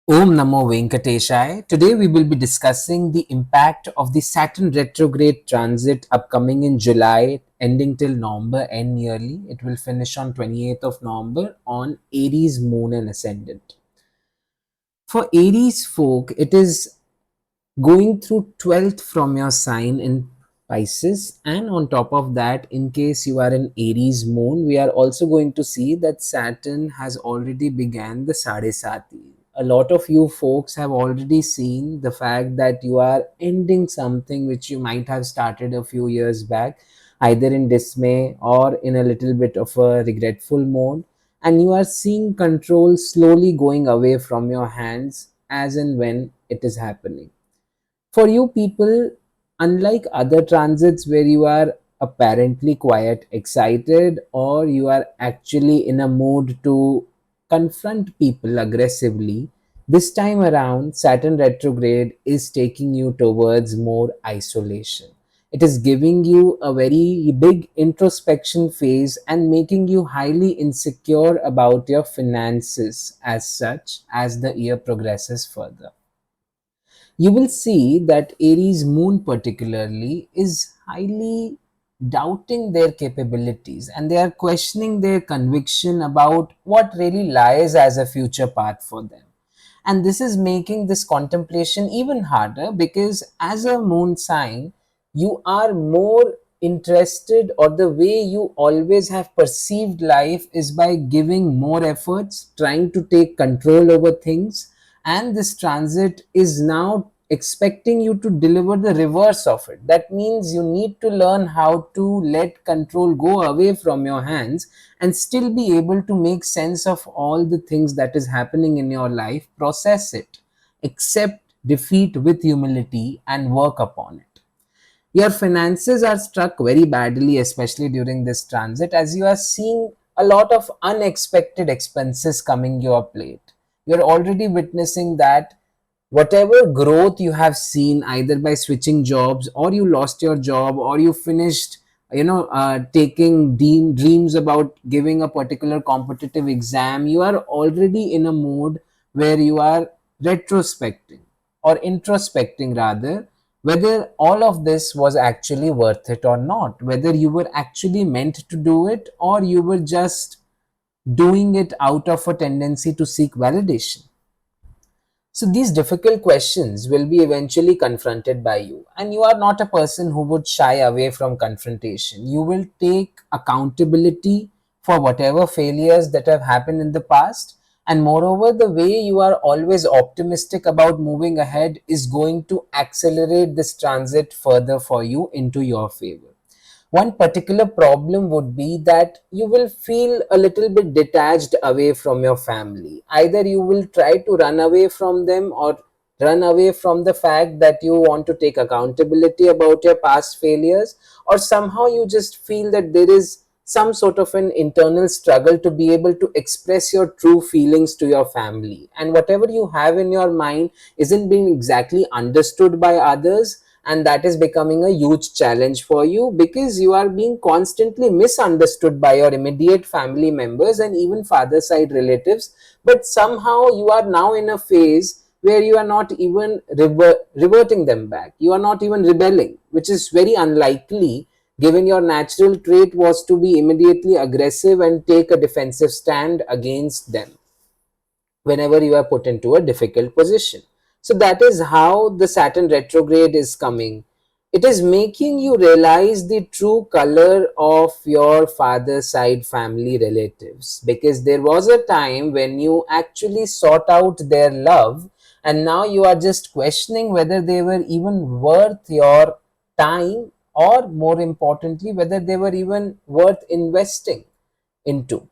Om Namo Venkateshaya. Today we will be discussing the impact of the Saturn retrograde transit upcoming in July, ending till November end nearly. It will finish on 28th of November on Aries moon and ascendant. For Aries folk, it is going through 12th from your sign in Pisces, and on top of that, in case you are in Aries moon, we are also going to see that Saturn has already began the Sadesati. A lot of you folks have already seen the fact that you are ending something which you might have started a few years back, either in dismay or in a little bit of a regretful mode, and you are seeing control slowly going away from your hands as and when it is happening. For you people, unlike other transits where you are apparently quite excited or you are actually in a mood to confront people aggressively, this time around Saturn retrograde is taking you towards more isolation. It is giving you a very big introspection phase and making you highly insecure about your finances as such as the year progresses further. You will see that Aries moon particularly is highly doubting their capabilities and they are questioning their conviction about what really lies as a future path for them. And this is making this contemplation even harder because as a moon sign, you are more interested, or the way you always have perceived life is by giving more efforts, trying to take control over things, and this transit is now expecting you to deliver the reverse of it. That means you need to learn how to let control go away from your hands and still be able to make sense of all the things that is happening in your life, process it, accept defeat with humility, and work upon it. Your finances are struck very badly, especially during this transit, as you are seeing a lot of unexpected expenses coming your plate. You're already witnessing that whatever growth you have seen, either by switching jobs, or you lost your job, or you finished taking dreams about giving a particular competitive exam, you are already in a mode where you are retrospecting or introspecting rather, whether all of this was actually worth it or not, whether you were actually meant to do it or you were just doing it out of a tendency to seek validation. So these difficult questions will be eventually confronted by you, and you are not a person who would shy away from confrontation. You will take accountability for whatever failures that have happened in the past, and moreover, the way you are always optimistic about moving ahead is going to accelerate this transit further for you into your favor. One particular problem would be that you will feel a little bit detached away from your family. Either you will try to run away from them or run away from the fact that you want to take accountability about your past failures, or somehow you just feel that there is some sort of an internal struggle to be able to express your true feelings to your family, and whatever you have in your mind isn't being exactly understood by others, and that is becoming a huge challenge for you because you are being constantly misunderstood by your immediate family members and even father side relatives. But somehow you are now in a phase where you are not even reverting them back, you are not even rebelling, which is very unlikely given your natural trait was to be immediately aggressive and take a defensive stand against them whenever you are put into a difficult position. So that is how the Saturn retrograde is coming. It is making you realize the true color of your father's side family relatives, because there was a time when you actually sought out their love, and now you are just questioning whether they were even worth your time, or more importantly, whether they were even worth investing into.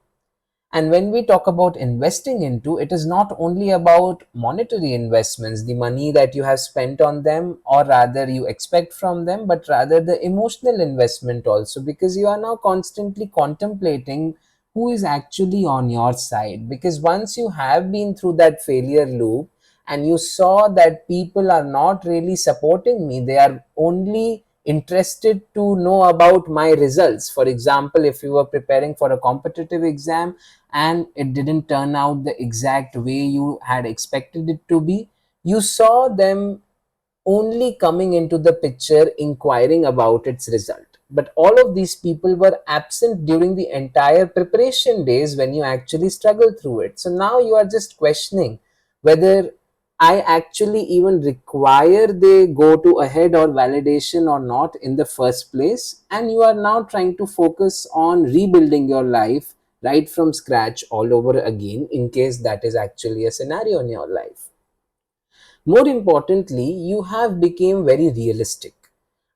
And when we talk about investing into, it is not only about monetary investments, the money that you have spent on them, or rather you expect from them, but rather the emotional investment also, because you are now constantly contemplating who is actually on your side. Because once you have been through that failure loop and you saw that people are not really supporting me, they are only interested to know about my results. For example, if you were preparing for a competitive exam and it didn't turn out the exact way you had expected it to be, you saw them only coming into the picture inquiring about its result. But all of these people were absent during the entire preparation days when you actually struggled through it. So now you are just questioning whether I actually even require they go to ahead or validation or not in the first place. And you are now trying to focus on rebuilding your life right from scratch all over again, in case that is actually a scenario in your life. More importantly, you have become very realistic.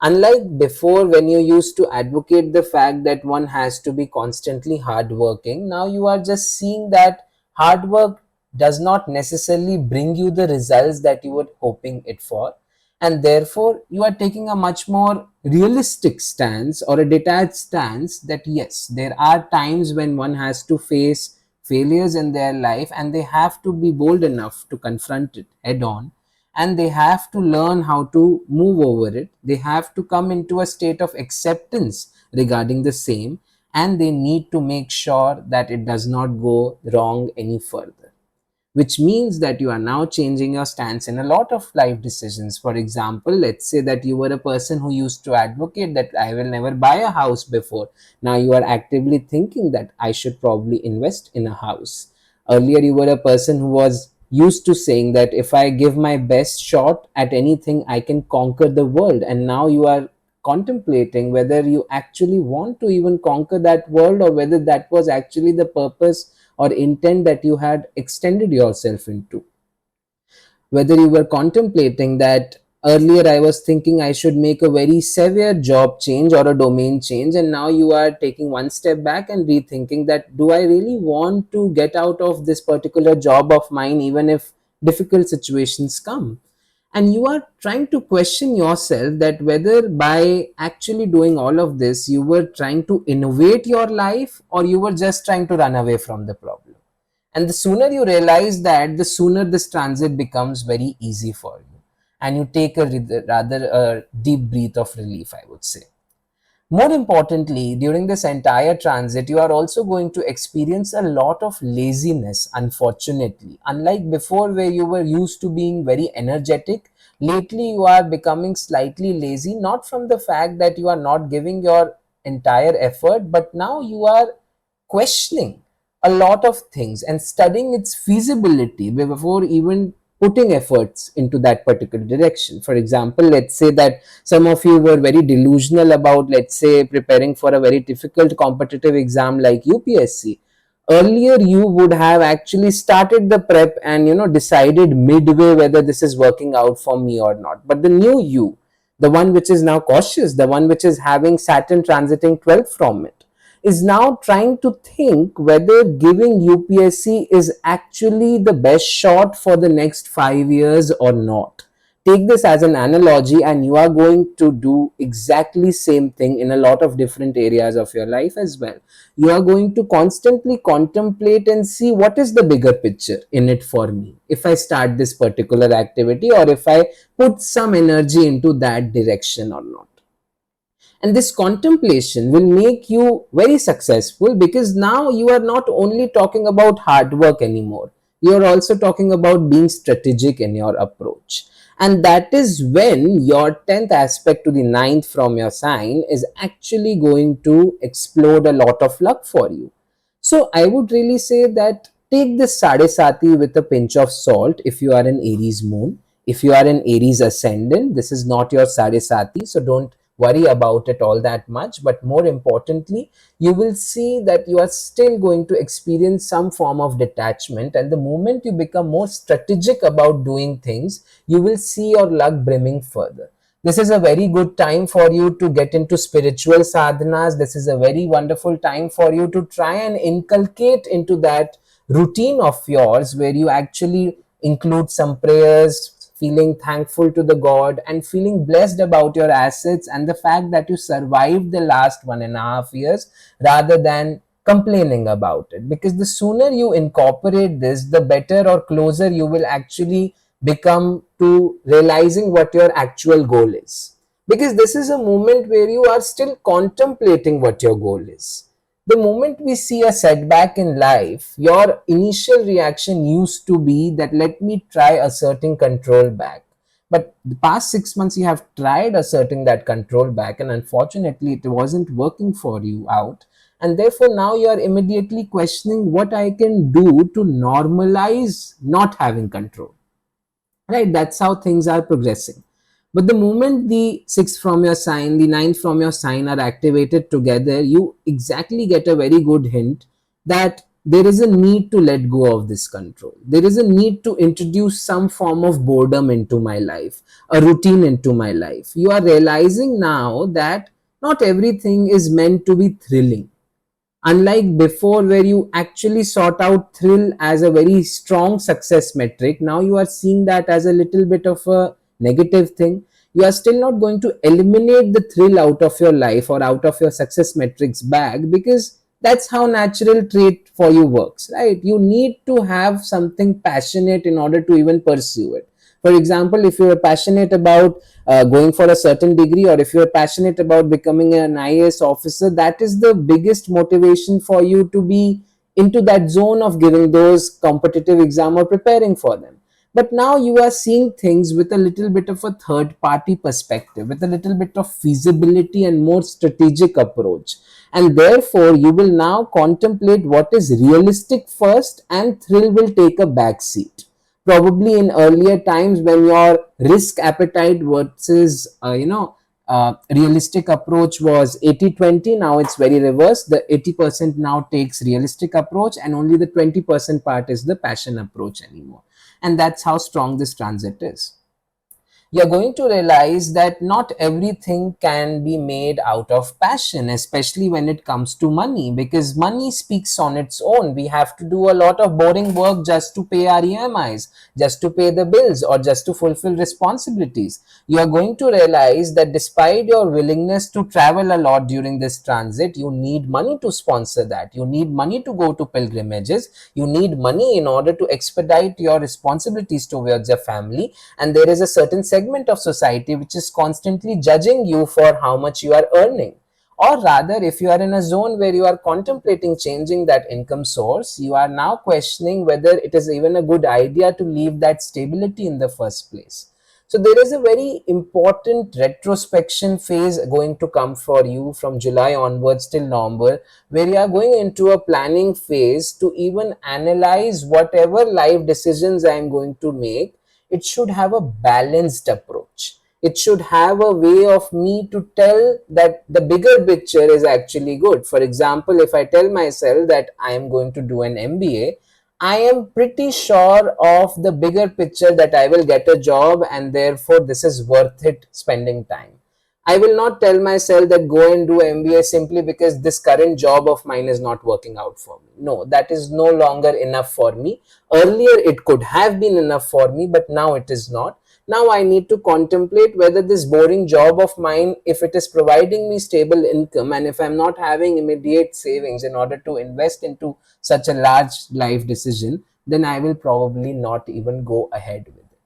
Unlike before, when you used to advocate the fact that one has to be constantly hardworking, now you are just seeing that hard work does not necessarily bring you the results that you were hoping it for. And therefore, you are taking a much more realistic stance or a detached stance that yes, there are times when one has to face failures in their life and they have to be bold enough to confront it head on, and they have to learn how to move over it. They have to come into a state of acceptance regarding the same, and they need to make sure that it does not go wrong any further, which means that you are now changing your stance in a lot of life decisions. For example, let's say that you were a person who used to advocate that I will never buy a house before. Now you are actively thinking that I should probably invest in a house. Earlier, you were a person who was used to saying that if I give my best shot at anything, I can conquer the world. And now you are contemplating whether you actually want to even conquer that world, or whether that was actually the purpose or intent that you had extended yourself into. Whether you were contemplating that earlier I was thinking I should make a very severe job change or a domain change, and now you are taking one step back and rethinking that do I really want to get out of this particular job of mine even if difficult situations come. And you are trying to question yourself that whether by actually doing all of this you were trying to innovate your life, or you were just trying to run away from the problem. And the sooner you realize that, the sooner this transit becomes very easy for you. And you take a rather a deep breath of relief, I would say. More importantly, during this entire transit, you are also going to experience a lot of laziness, unfortunately. Unlike before, where you were used to being very energetic, lately you are becoming slightly lazy, not from the fact that you are not giving your entire effort, but now you are questioning a lot of things and studying its feasibility before even putting efforts into that particular direction. For example, let's say that some of you were very delusional about, let's say, preparing for a very difficult competitive exam like UPSC. Earlier, you would have actually started the prep and decided midway whether this is working out for me or not. But the new you, the one which is now cautious, the one which is having Saturn transiting 12th from it, is now trying to think whether giving UPSC is actually the best shot for the next 5 years or not. Take this as an analogy, and you are going to do exactly same thing in a lot of different areas of your life as well. You are going to constantly contemplate and see what is the bigger picture in it for me if I start this particular activity, or if I put some energy into that direction or not. And this contemplation will make you very successful, because now you are not only talking about hard work anymore, you are also talking about being strategic in your approach. And that is when your 10th aspect to the ninth from your sign is actually going to explode a lot of luck for you. So I would really say that take this Sadesati with a pinch of salt if you are an Aries moon. If you are an Aries ascendant, this is not your Sadesati, so don't worry about it all that much. But more importantly, you will see that you are still going to experience some form of detachment, and the moment you become more strategic about doing things, you will see your luck brimming further. This is a very good time for you to get into spiritual sadhanas. This is a very wonderful time for you to try and inculcate into that routine of yours where you actually include some prayers, feeling thankful to the God and feeling blessed about your assets and the fact that you survived the last 1.5 years, rather than complaining about it. Because the sooner you incorporate this, the better or closer you will actually become to realizing what your actual goal is. because this is a moment where you are still contemplating what your goal is. The moment we see a setback in life, your initial reaction used to be that let me try asserting control back. But the past 6 months, you have tried asserting that control back, and unfortunately, it wasn't working for you out. And therefore, now you are immediately questioning what I can do to normalize not having control. Right? That's how things are progressing. But the moment the sixth from your sign, the ninth from your sign are activated together, you exactly get a very good hint that there is a need to let go of this control. There is a need to introduce some form of boredom into my life, a routine into my life. You are realizing now that not everything is meant to be thrilling. Unlike before, where you actually sought out thrill as a very strong success metric, now you are seeing that as a little bit of a negative thing. You are still not going to eliminate the thrill out of your life or out of your success metrics bag, because that's how natural trait for you works, right? You need to have something passionate in order to even pursue it. For example, if you are passionate about going for a certain degree, or if you're passionate about becoming an IAS officer, that is the biggest motivation for you to be into that zone of giving those competitive exam or preparing for them. But now you are seeing things with a little bit of a third party perspective, with a little bit of feasibility and more strategic approach. And therefore, you will now contemplate what is realistic first, and thrill will take a back seat. Probably in earlier times, when your risk appetite versus realistic approach was 80-20, now it's very reverse. The 80% now takes realistic approach, and only the 20% part is the passion approach anymore. And that's how strong this transit is. You're going to realize that not everything can be made out of passion, especially when it comes to money, because money speaks on its own. We have to do a lot of boring work just to pay our EMIs, just to pay the bills, or just to fulfill responsibilities. You are going to realize that despite your willingness to travel a lot during this transit, you need money to sponsor that. You need money to go to pilgrimages. You need money in order to expedite your responsibilities towards your family. And there is a certain segment of society which is constantly judging you for how much you are earning. Or rather, if you are in a zone where you are contemplating changing that income source, you are now questioning whether it is even a good idea to leave that stability in the first place. So there is a very important retrospection phase going to come for you from July onwards till November, where you are going into a planning phase to even analyze whatever life decisions I am going to make. It should have a balanced approach. It should have a way of me to tell that the bigger picture is actually good. For example, if I tell myself that I am going to do an MBA, I am pretty sure of the bigger picture that I will get a job, and therefore this is worth it spending time. I will not tell myself that go and do MBA simply because this current job of mine is not working out for me. No, that is no longer enough for me. Earlier it could have been enough for me, but now it is not. Now I need to contemplate whether this boring job of mine, if it is providing me stable income, and if I'm not having immediate savings in order to invest into such a large life decision, then I will probably not even go ahead with it.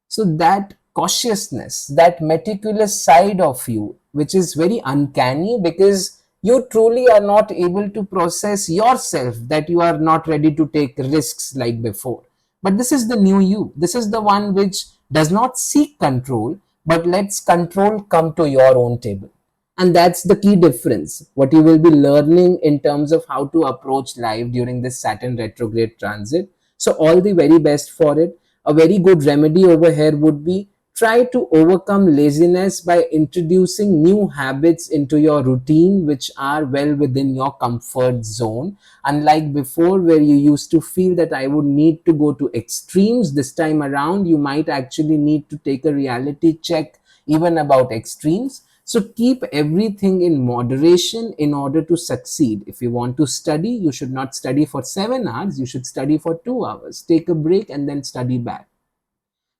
So that cautiousness, that meticulous side of you, which is very uncanny, because you truly are not able to process yourself, that you are not ready to take risks like before. But this is the new you. This is the one which does not seek control, but lets control come to your own table. And that's the key difference, what you will be learning in terms of how to approach life during this Saturn retrograde transit. So all the very best for it. A very good remedy over here would be try to overcome laziness by introducing new habits into your routine which are well within your comfort zone. Unlike before, where you used to feel that I would need to go to extremes, this time around you might actually need to take a reality check even about extremes. So keep everything in moderation in order to succeed. If you want to study, you should not study for 7 hours, you should study for 2 hours. Take a break and then study back.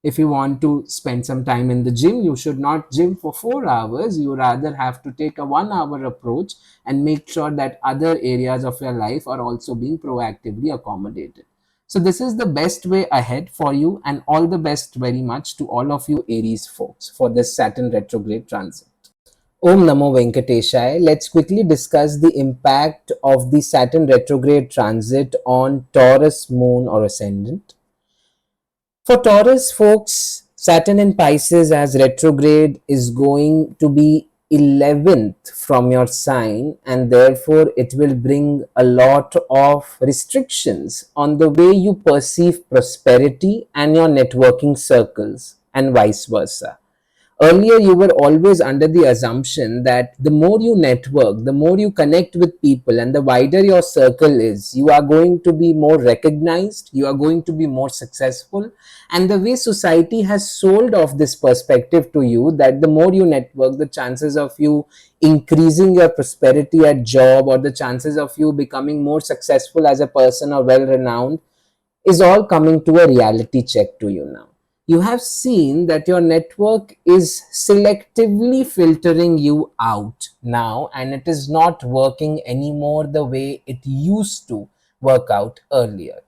If you want to spend some time in the gym, you should not gym for 4 hours. You rather have to take a 1 hour approach and make sure that other areas of your life are also being proactively accommodated. So this is the best way ahead for you, and all the best very much to all of you Aries folks for this Saturn retrograde transit. Om Namo Venkateshaya. Let's quickly discuss the impact of the Saturn retrograde transit on Taurus moon or ascendant. For Taurus folks, Saturn in Pisces as retrograde is going to be 11th from your sign, and therefore it will bring a lot of restrictions on the way you perceive prosperity and your networking circles, and vice versa. Earlier, you were always under the assumption that the more you network, the more you connect with people, and the wider your circle is, you are going to be more recognized, you are going to be more successful. And the way society has sold off this perspective to you, that the more you network, the chances of you increasing your prosperity at job, or the chances of you becoming more successful as a person or well renowned, is all coming to a reality check to you now. You have seen that your network is selectively filtering you out now, and it is not working anymore the way it used to work out earlier.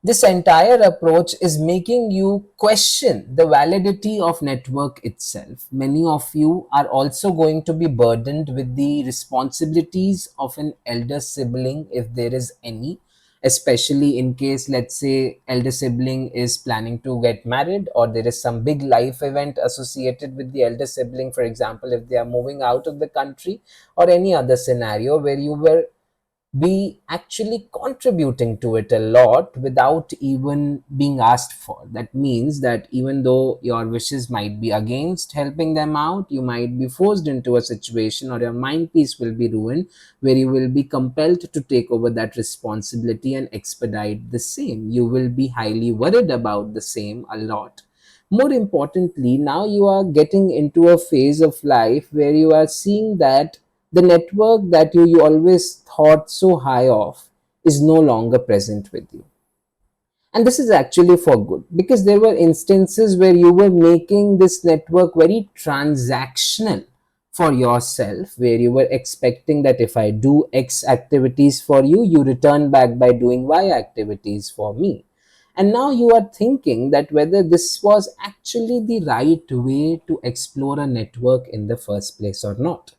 This entire approach is making you question the validity of network itself. Many of you are also going to be burdened with the responsibilities of an elder sibling, if there is any, especially in case, let's say, elder sibling is planning to get married, or there is some big life event associated with the elder sibling. For example, if they are moving out of the country, or any other scenario where you were be actually contributing to it a lot without even being asked for. That means that even though your wishes might be against helping them out, you might be forced into a situation, or your mind peace will be ruined, where you will be compelled to take over that responsibility and expedite the same. You will be highly worried about the same a lot. More importantly, now you are getting into a phase of life where you are seeing that the network that you always thought so high of is no longer present with you. And this is actually for good, because there were instances where you were making this network very transactional for yourself, where you were expecting that if I do X activities for you, you return back by doing Y activities for me. And now you are thinking that whether this was actually the right way to explore a network in the first place or not.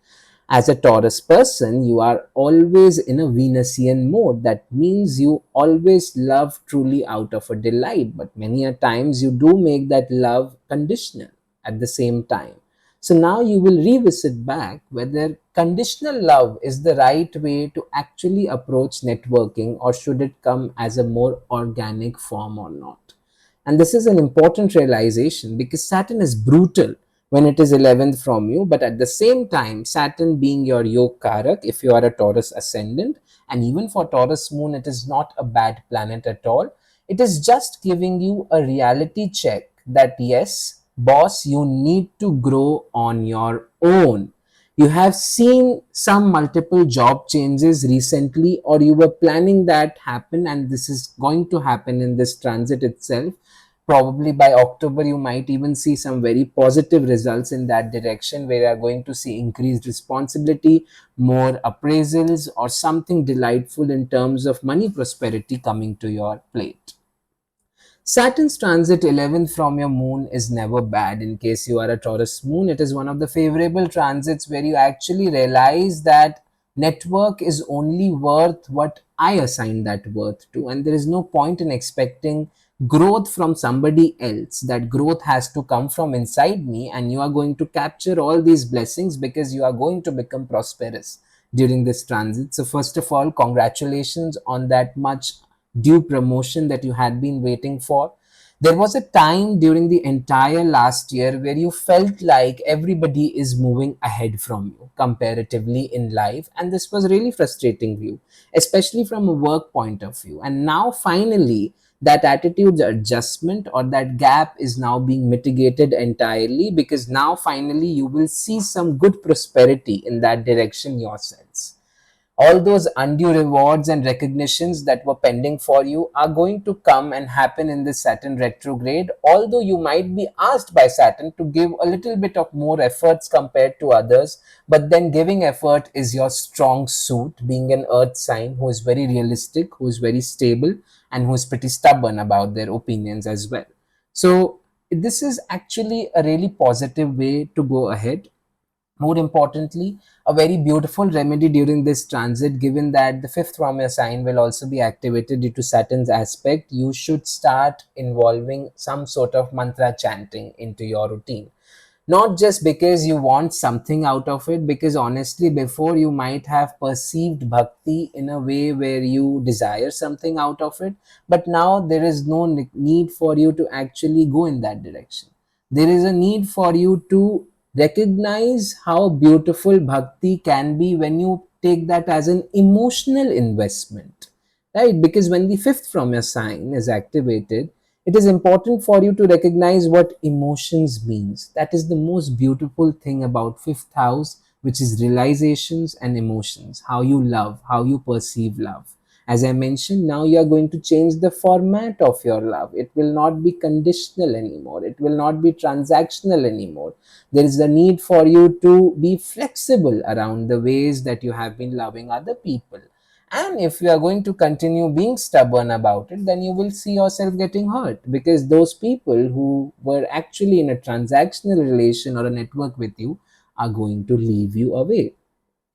As a Taurus person, you are always in a Venusian mode. That means you always love truly out of a delight, but many a times you do make that love conditional at the same time. So now you will revisit back whether conditional love is the right way to actually approach networking, or should it come as a more organic form or not. And this is an important realization, because Saturn is brutal when it is 11th from you, but at the same time, Saturn being your yoke karak, if you are a Taurus ascendant, and even for Taurus moon, it is not a bad planet at all. It is just giving you a reality check that yes, boss, you need to grow on your own. You have seen some multiple job changes recently, or you were planning that happen, and this is going to happen in this transit itself. Probably by October, you might even see some very positive results in that direction, where you are going to see increased responsibility, more appraisals, or something delightful in terms of money prosperity coming to your plate. Saturn's transit 11th from your moon is never bad. In case you are a Taurus moon, it is one of the favorable transits where you actually realize that network is only worth what I assign that worth to, and there is no point in expecting growth from somebody else. That growth has to come from inside me, and you are going to capture all these blessings because you are going to become prosperous during this transit. So first of all, congratulations on that much due promotion that you had been waiting for. There was a time during the entire last year where you felt like everybody is moving ahead from you comparatively in life, and this was really frustrating you, especially from a work point of view. And now finally, that attitude adjustment, or that gap, is now being mitigated entirely, because now finally you will see some good prosperity in that direction yourselves. All those undue rewards and recognitions that were pending for you are going to come and happen in this Saturn retrograde, although you might be asked by Saturn to give a little bit of more efforts compared to others. But then giving effort is your strong suit, being an earth sign who is very realistic, who is very stable, and who is pretty stubborn about their opinions as well. So this is actually a really positive way to go ahead. More importantly, a very beautiful remedy during this transit, given that the fifth from your sign will also be activated due to Saturn's aspect, you should start involving some sort of mantra chanting into your routine. Not just because you want something out of it, because honestly before you might have perceived bhakti in a way where you desire something out of it, but now there is no need for you to actually go in that direction. There is a need for you to recognize how beautiful bhakti can be when you take that as an emotional investment, right? Because when the fifth from your sign is activated, it is important for you to recognize what emotions means. That is the most beautiful thing about fifth house, which is realizations and emotions, how you love, how you perceive love. As I mentioned, now you are going to change the format of your love. It will not be conditional anymore. It will not be transactional anymore. There is a need for you to be flexible around the ways that you have been loving other people. And if you are going to continue being stubborn about it, then you will see yourself getting hurt, because those people who were actually in a transactional relation or a network with you are going to leave you away.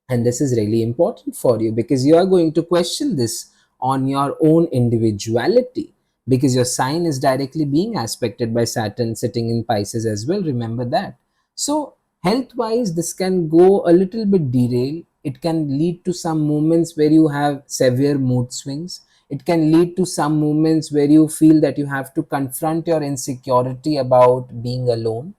And this is really important for you, because you are going to question this on your own individuality, because your sign is directly being aspected by Saturn sitting in Pisces as well. Remember that. So health wise, this can go a little bit derail. It can lead to some moments where you have severe mood swings. It can lead to some moments where you feel that you have to confront your insecurity about being alone.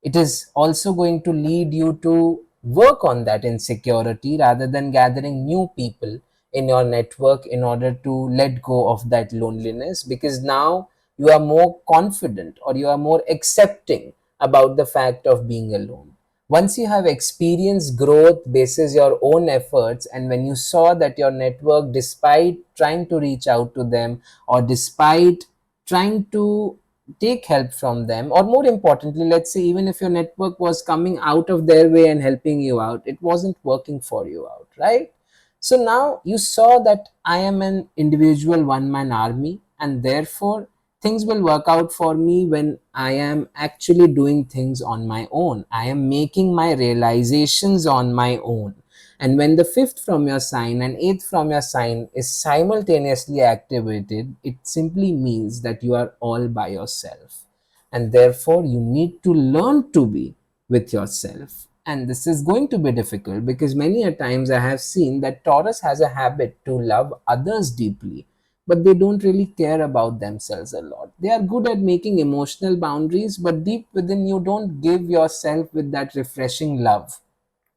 It is also going to lead you to work on that insecurity rather than gathering new people in your network in order to let go of that loneliness, because now you are more confident or you are more accepting about the fact of being alone. Once you have experienced growth basis your own efforts, and when you saw that your network, despite trying to reach out to them or despite trying to take help from them, or more importantly, let's say even if your network was coming out of their way and helping you out, it wasn't working for you out, right? So now you saw that I am an individual one man army, and therefore things will work out for me when I am actually doing things on my own. I am making my realizations on my own. And when the fifth from your sign and eighth from your sign is simultaneously activated, it simply means that you are all by yourself. And therefore, you need to learn to be with yourself. And this is going to be difficult, because many a times I have seen that Taurus has a habit to love others deeply, but they don't really care about themselves a lot. They are good at making emotional boundaries, but deep within you don't give yourself with that refreshing love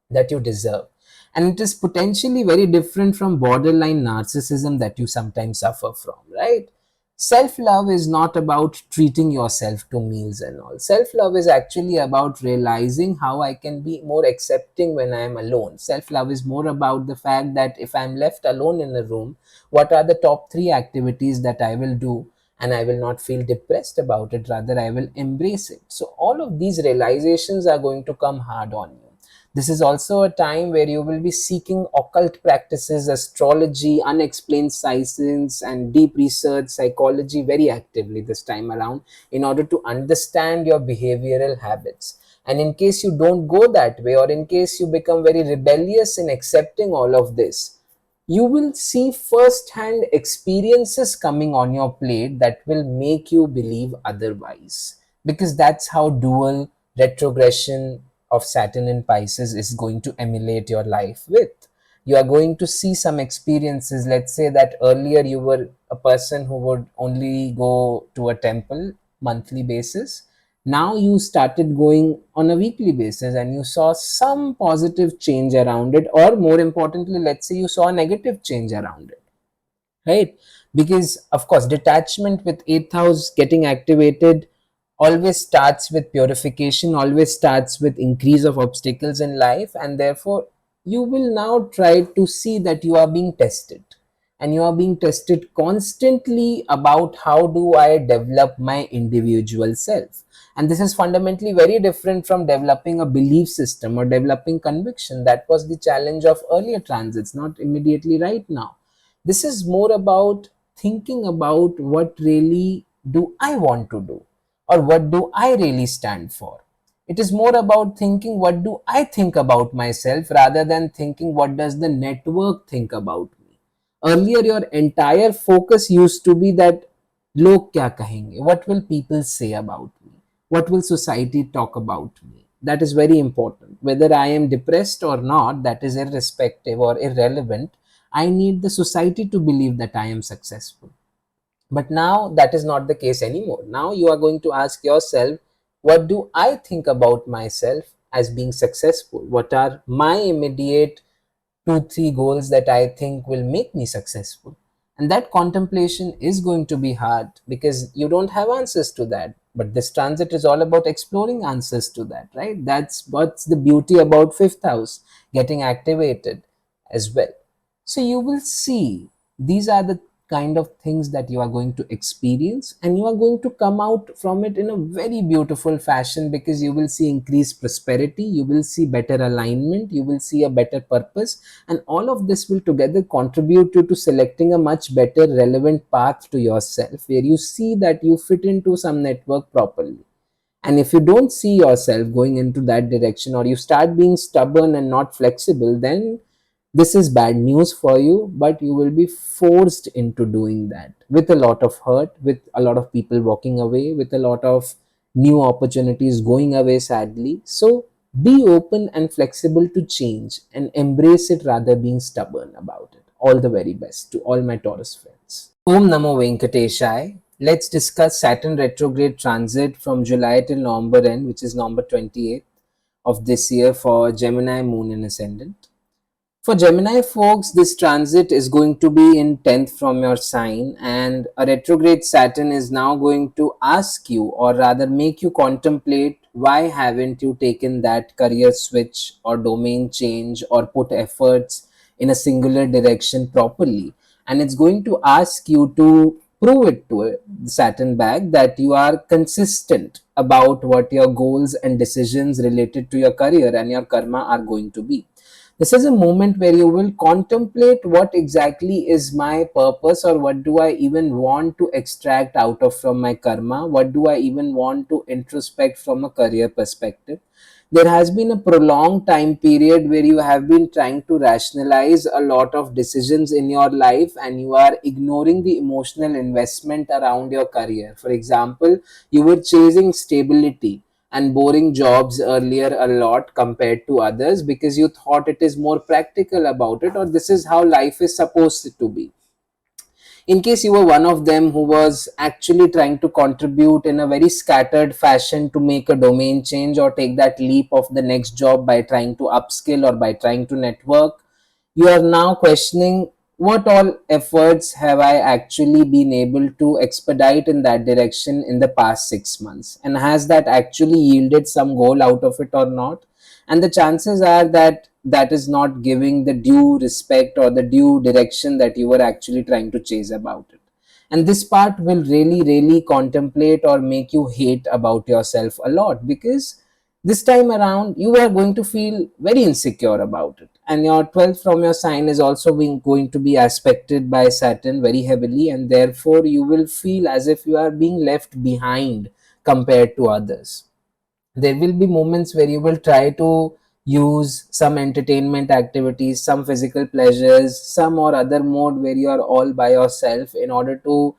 that you deserve. And it is potentially very different from borderline narcissism that you sometimes suffer from, right? Self love is not about treating yourself to meals and all. Self love is actually about realizing how I can be more accepting when I am alone. Self love is more about the fact that if I'm left alone in a room, what are the top three activities that I will do? And I will not feel depressed about it, rather, I will embrace it. So, all of these realizations are going to come hard on you. This is also a time where you will be seeking occult practices, astrology, unexplained science, and deep research psychology very actively this time around, in order to understand your behavioral habits. And in case you don't go that way, or in case you become very rebellious in accepting all of this, you will see first hand experiences coming on your plate that will make you believe otherwise, because that's how dual retrogression of Saturn in Pisces is going to emulate your life with. You are going to see some experiences. Let's say that earlier you were a person who would only go to a temple monthly basis. Now you started going on a weekly basis, and you saw some positive change around it, or more importantly, let's say you saw a negative change around it, right? Because of course detachment with eighth house getting activated always starts with purification, always starts with increase of obstacles in life, and therefore you will now try to see that you are being tested, and you are being tested constantly about how do I develop my individual self. And this is fundamentally very different from developing a belief system or developing conviction. That was the challenge of earlier transits, not immediately right now. This is more about thinking about what really do I want to do, or what do I really stand for. It is more about thinking what do I think about myself rather than thinking what does the network think about me. Earlier, your entire focus used to be that log kya kahenge, what will people say about me, what will society talk about me. That is very important. Whether I am depressed or not, that is irrespective or irrelevant. I need the society to believe that I am successful. But now that is not the case anymore. Now you are going to ask yourself, what do I think about myself as being successful? What are my immediate 2, 3 goals that I think will make me successful? And that contemplation is going to be hard because you don't have answers to that. But this transit is all about exploring answers to that, right? That's what's the beauty about fifth house getting activated as well. So you will see these are the kind of things that you are going to experience, and you are going to come out from it in a very beautiful fashion because you will see increased prosperity, you will see better alignment, you will see a better purpose, and all of this will together contribute you to selecting a much better relevant path to yourself where you see that you fit into some network properly. And if you don't see yourself going into that direction, or you start being stubborn and not flexible, then this is bad news for you, but you will be forced into doing that with a lot of hurt, with a lot of people walking away, with a lot of new opportunities going away, sadly. So be open and flexible to change and embrace it rather being stubborn about it. All the very best to all my Taurus friends. Om Namo Venkateshai. Let's discuss Saturn retrograde transit from July till November end, which is November 28th of this year for Gemini moon and ascendant. For Gemini folks, this transit is going to be in 10th from your sign, and a retrograde Saturn is now going to ask you, or rather make you contemplate, why haven't you taken that career switch or domain change or put efforts in a singular direction properly. And it's going to ask you to prove it to Saturn back that you are consistent about what your goals and decisions related to your career and your karma are going to be. This is a moment where you will contemplate what exactly is my purpose, or what do I even want to extract out of from my karma, what do I even want to introspect from a career perspective. There has been a prolonged time period where you have been trying to rationalize a lot of decisions in your life, and you are ignoring the emotional investment around your career. For example, you were chasing stability and boring jobs earlier a lot compared to others because you thought it is more practical about it, or this is how life is supposed to be. In case you were one of them who was actually trying to contribute in a very scattered fashion to make a domain change or take that leap of the next job by trying to upskill or by trying to network, you are now questioning, what all efforts have I actually been able to expedite in that direction in the past 6 months? And has that actually yielded some goal out of it or not? And the chances are that that is not giving the due respect or the due direction that you were actually trying to chase about it. And this part will really contemplate or make you hate about yourself a lot, because this time around you are going to feel very insecure about it. And your 12th from your sign is also going to be aspected by Saturn very heavily, and therefore you will feel as if you are being left behind compared to others. There will be moments where you will try to use some entertainment activities, some physical pleasures, some or other mode where you are all by yourself in order to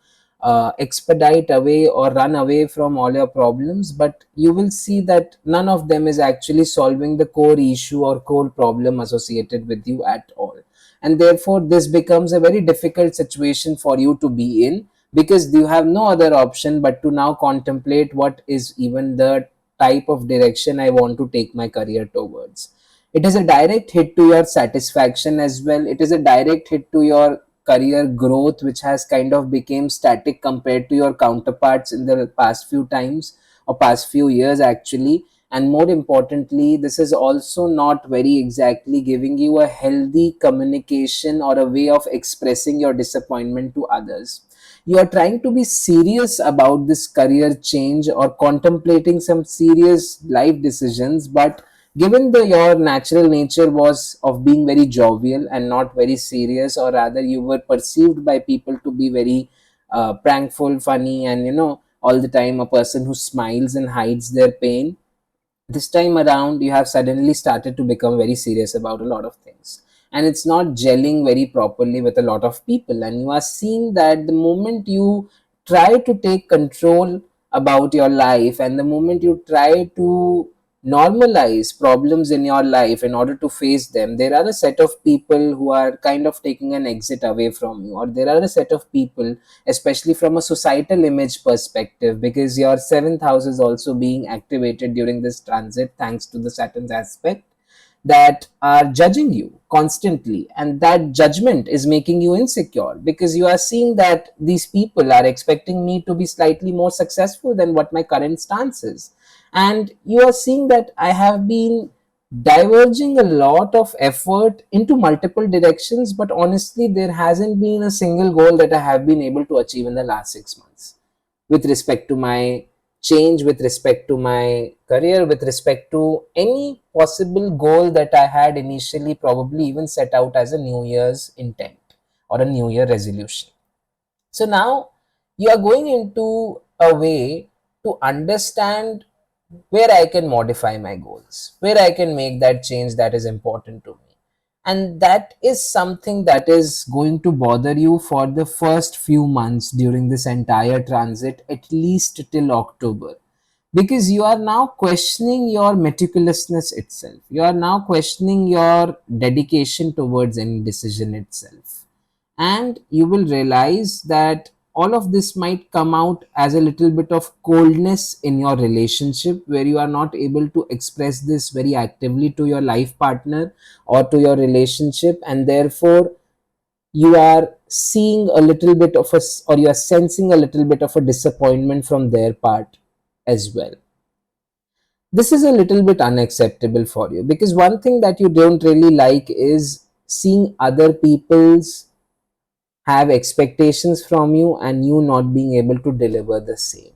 expedite away or run away from all your problems. But you will see that none of them is actually solving the core issue or core problem associated with you at all. And therefore this becomes a very difficult situation for you to be in, because you have no other option but to now contemplate what is even the type of direction I want to take my career towards. It is a direct hit to your satisfaction as well. It is a direct hit to your career growth, which has kind of become static compared to your counterparts in the past few times or past few years actually. And more importantly, this is also not very exactly giving you a healthy communication or a way of expressing your disappointment to others. You are trying to be serious about this career change or contemplating some serious life decisions, but given the your natural nature was of being very jovial and not very serious, or rather you were perceived by people to be very prankful, funny, and all the time a person who smiles and hides their pain, This time around you have suddenly started to become very serious about a lot of things, and it's not gelling very properly with a lot of people, and you are seeing that the moment you try to take control about your life, and the moment you try to normalize problems in your life in order to face them, there are a set of people who are kind of taking an exit away from you, or there are a set of people, especially from a societal image perspective, because your seventh house is also being activated during this transit thanks to the Saturn's aspect, that are judging you constantly, and that judgment is making you insecure because you are seeing that these people are expecting me to be slightly more successful than what my current stance is, and you are seeing that I have been diverging a lot of effort into multiple directions, but honestly there hasn't been a single goal that I have been able to achieve in the last 6 months, with respect to my change, with respect to my career, with respect to any possible goal that I had initially probably even set out as a New Year's intent or a New Year resolution. So now you are going into a way to understand where I can modify my goals, where I can make that change that is important to me. And that is something that is going to bother you for the first few months during this entire transit, at least till October. Because you are now questioning your meticulousness itself. You are now questioning your dedication towards any decision itself, and you will realize that all of this might come out as a little bit of coldness in your relationship, where you are not able to express this very actively to your life partner or to your relationship, and therefore you are seeing a little bit of a, or you are sensing a little bit of a disappointment from their part as well. This is a little bit unacceptable for you, because one thing that you don't really like is seeing other people's have expectations from you and you not being able to deliver the same.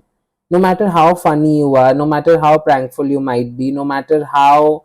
No matter how funny you are, no matter how prankful you might be, no matter how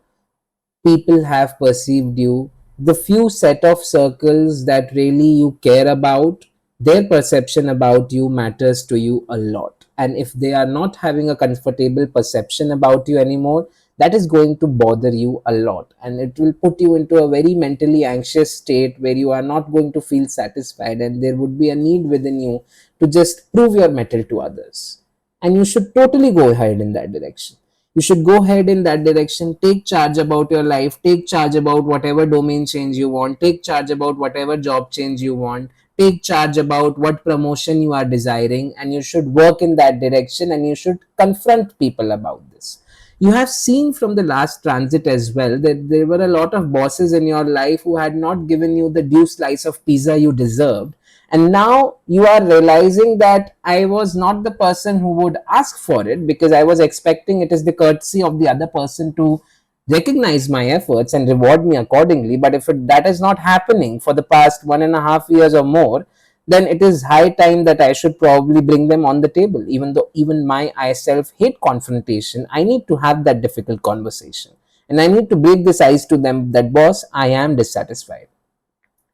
people have perceived you, the few set of circles that really you care about, their perception about you matters to you a lot. And if they are not having a comfortable perception about you anymore, that is going to bother you a lot, and it will put you into a very mentally anxious state where you are not going to feel satisfied, and there would be a need within you to just prove your mettle to others. And you should totally go ahead in that direction. You should go ahead in that direction. Take charge about your life, take charge about whatever domain change you want, take charge about whatever job change you want, take charge about what promotion you are desiring, and you should work in that direction, and you should confront people about this. You have seen from the last transit as well that there were a lot of bosses in your life who had not given you the due slice of pizza you deserved, and now you are realizing that I was not the person who would ask for it, because I was expecting it is the courtesy of the other person to recognize my efforts and reward me accordingly. But if that is not happening for the past 1.5 years or more, then it is high time that I should probably bring them on the table. Even though even my I self hate confrontation, I need to have that difficult conversation, and I need to break this ice to them that, boss, I am dissatisfied,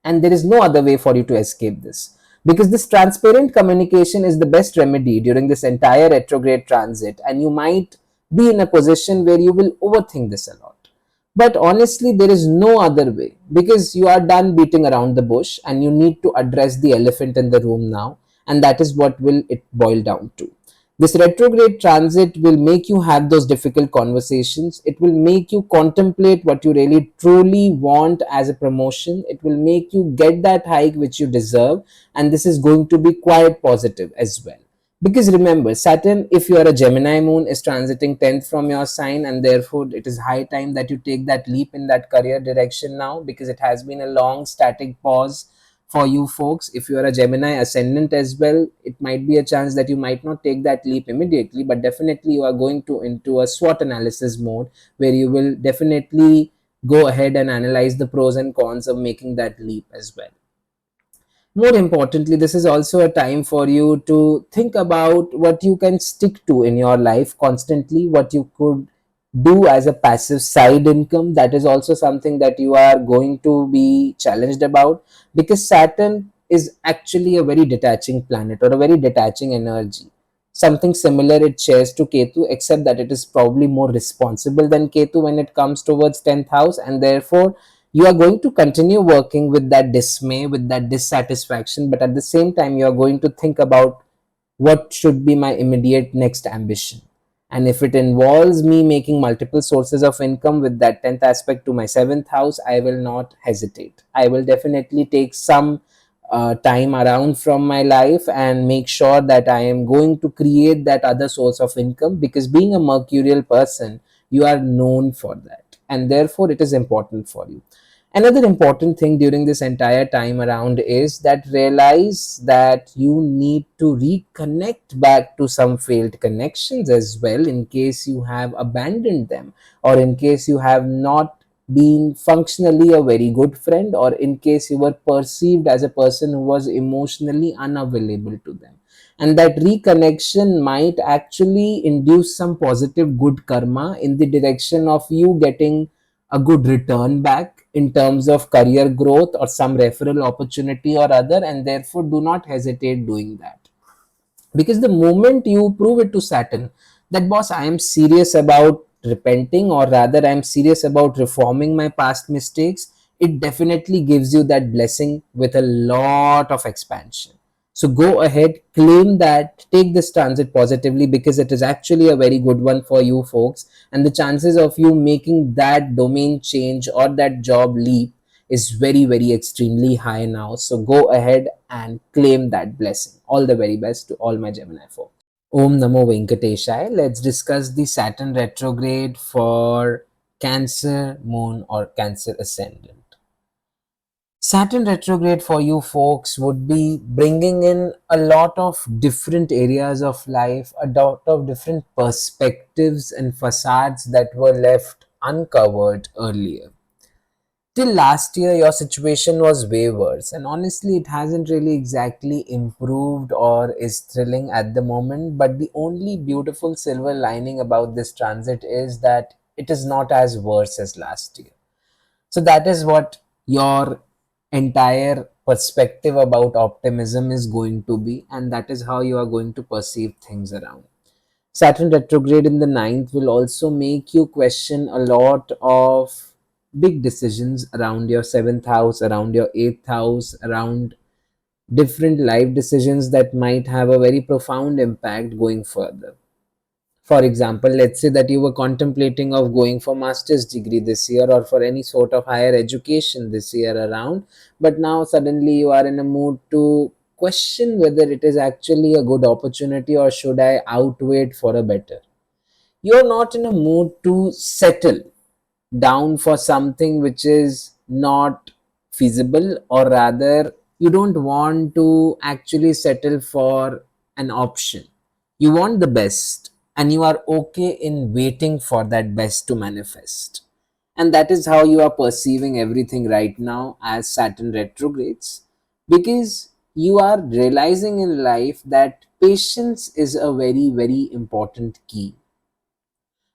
and there is no other way for you to escape this, because this transparent communication is the best remedy during this entire retrograde transit, and you might be in a position where you will overthink this a lot. But honestly, there is no other way, because you are done beating around the bush and you need to address the elephant in the room now, and that is what will it boil down to. This retrograde transit will make you have those difficult conversations. It will make you contemplate what you really truly want as a promotion. It will make you get that hike which you deserve. And this is going to be quite positive as well. Because remember, Saturn, if you are a Gemini moon, is transiting 10th from your sign, and therefore it is high time that you take that leap in that career direction now, because it has been a long static pause for you folks. If you are a Gemini ascendant as well, it might be a chance that you might not take that leap immediately, but definitely you are going to into a SWOT analysis mode, where you will definitely go ahead and analyze the pros and cons of making that leap as well. More importantly, this is also a time for you to think about what you can stick to in your life constantly, what you could do as a passive side income. That is also something that you are going to be challenged about, because Saturn is actually a very detaching planet, or a very detaching energy. Something similar it shares to Ketu, except that it is probably more responsible than Ketu when it comes towards 10th house, and therefore you are going to continue working with that dismay, with that dissatisfaction, but at the same time, you are going to think about what should be my immediate next ambition. And if it involves me making multiple sources of income with that 10th aspect to my 7th house, I will not hesitate. I will definitely take some time around from my life and make sure that I am going to create that other source of income, because being a mercurial person, you are known for that, and therefore it is important for you. Another important thing during this entire time around is that realize that you need to reconnect back to some failed connections as well, in case you have abandoned them, or in case you have not been functionally a very good friend, or in case you were perceived as a person who was emotionally unavailable to them. And that reconnection might actually induce some positive good karma in the direction of you getting a good return back in terms of career growth or some referral opportunity or other, and therefore do not hesitate doing that. Because the moment you prove it to Saturn that, boss, I am serious about repenting, or rather I am serious about reforming my past mistakes, it definitely gives you that blessing with a lot of expansion. So go ahead, claim that, take this transit positively, because it is actually a very good one for you folks, and the chances of you making that domain change or that job leap is very, very extremely high now. So go ahead and claim that blessing. All the very best to all my Gemini folks. Om Namo Venkateshaya. Let's discuss the Saturn retrograde for Cancer Moon or Cancer Ascendant. Saturn retrograde for you folks would be bringing in a lot of different areas of life, a lot of different perspectives and facades that were left uncovered earlier. Till last year, your situation was way worse, and honestly, it hasn't really exactly improved or is thrilling at the moment. But the only beautiful silver lining about this transit is that it is not as worse as last year. So, that is what your entire perspective about optimism is going to be, and that is how you are going to perceive things around. Saturn retrograde in the ninth will also make you question a lot of big decisions around your seventh house, around your eighth house, around different life decisions that might have a very profound impact going further. For example, let's say that you were contemplating of going for master's degree this year, or for any sort of higher education this year around, but now suddenly you are in a mood to question whether it is actually a good opportunity, or should I outwait for a better. You're not in a mood to settle down for something which is not feasible, or rather you don't want to actually settle for an option. You want the best, and you are okay in waiting for that best to manifest. And that is how you are perceiving everything right now as Saturn retrogrades, because you are realizing in life that patience is a very, very important key.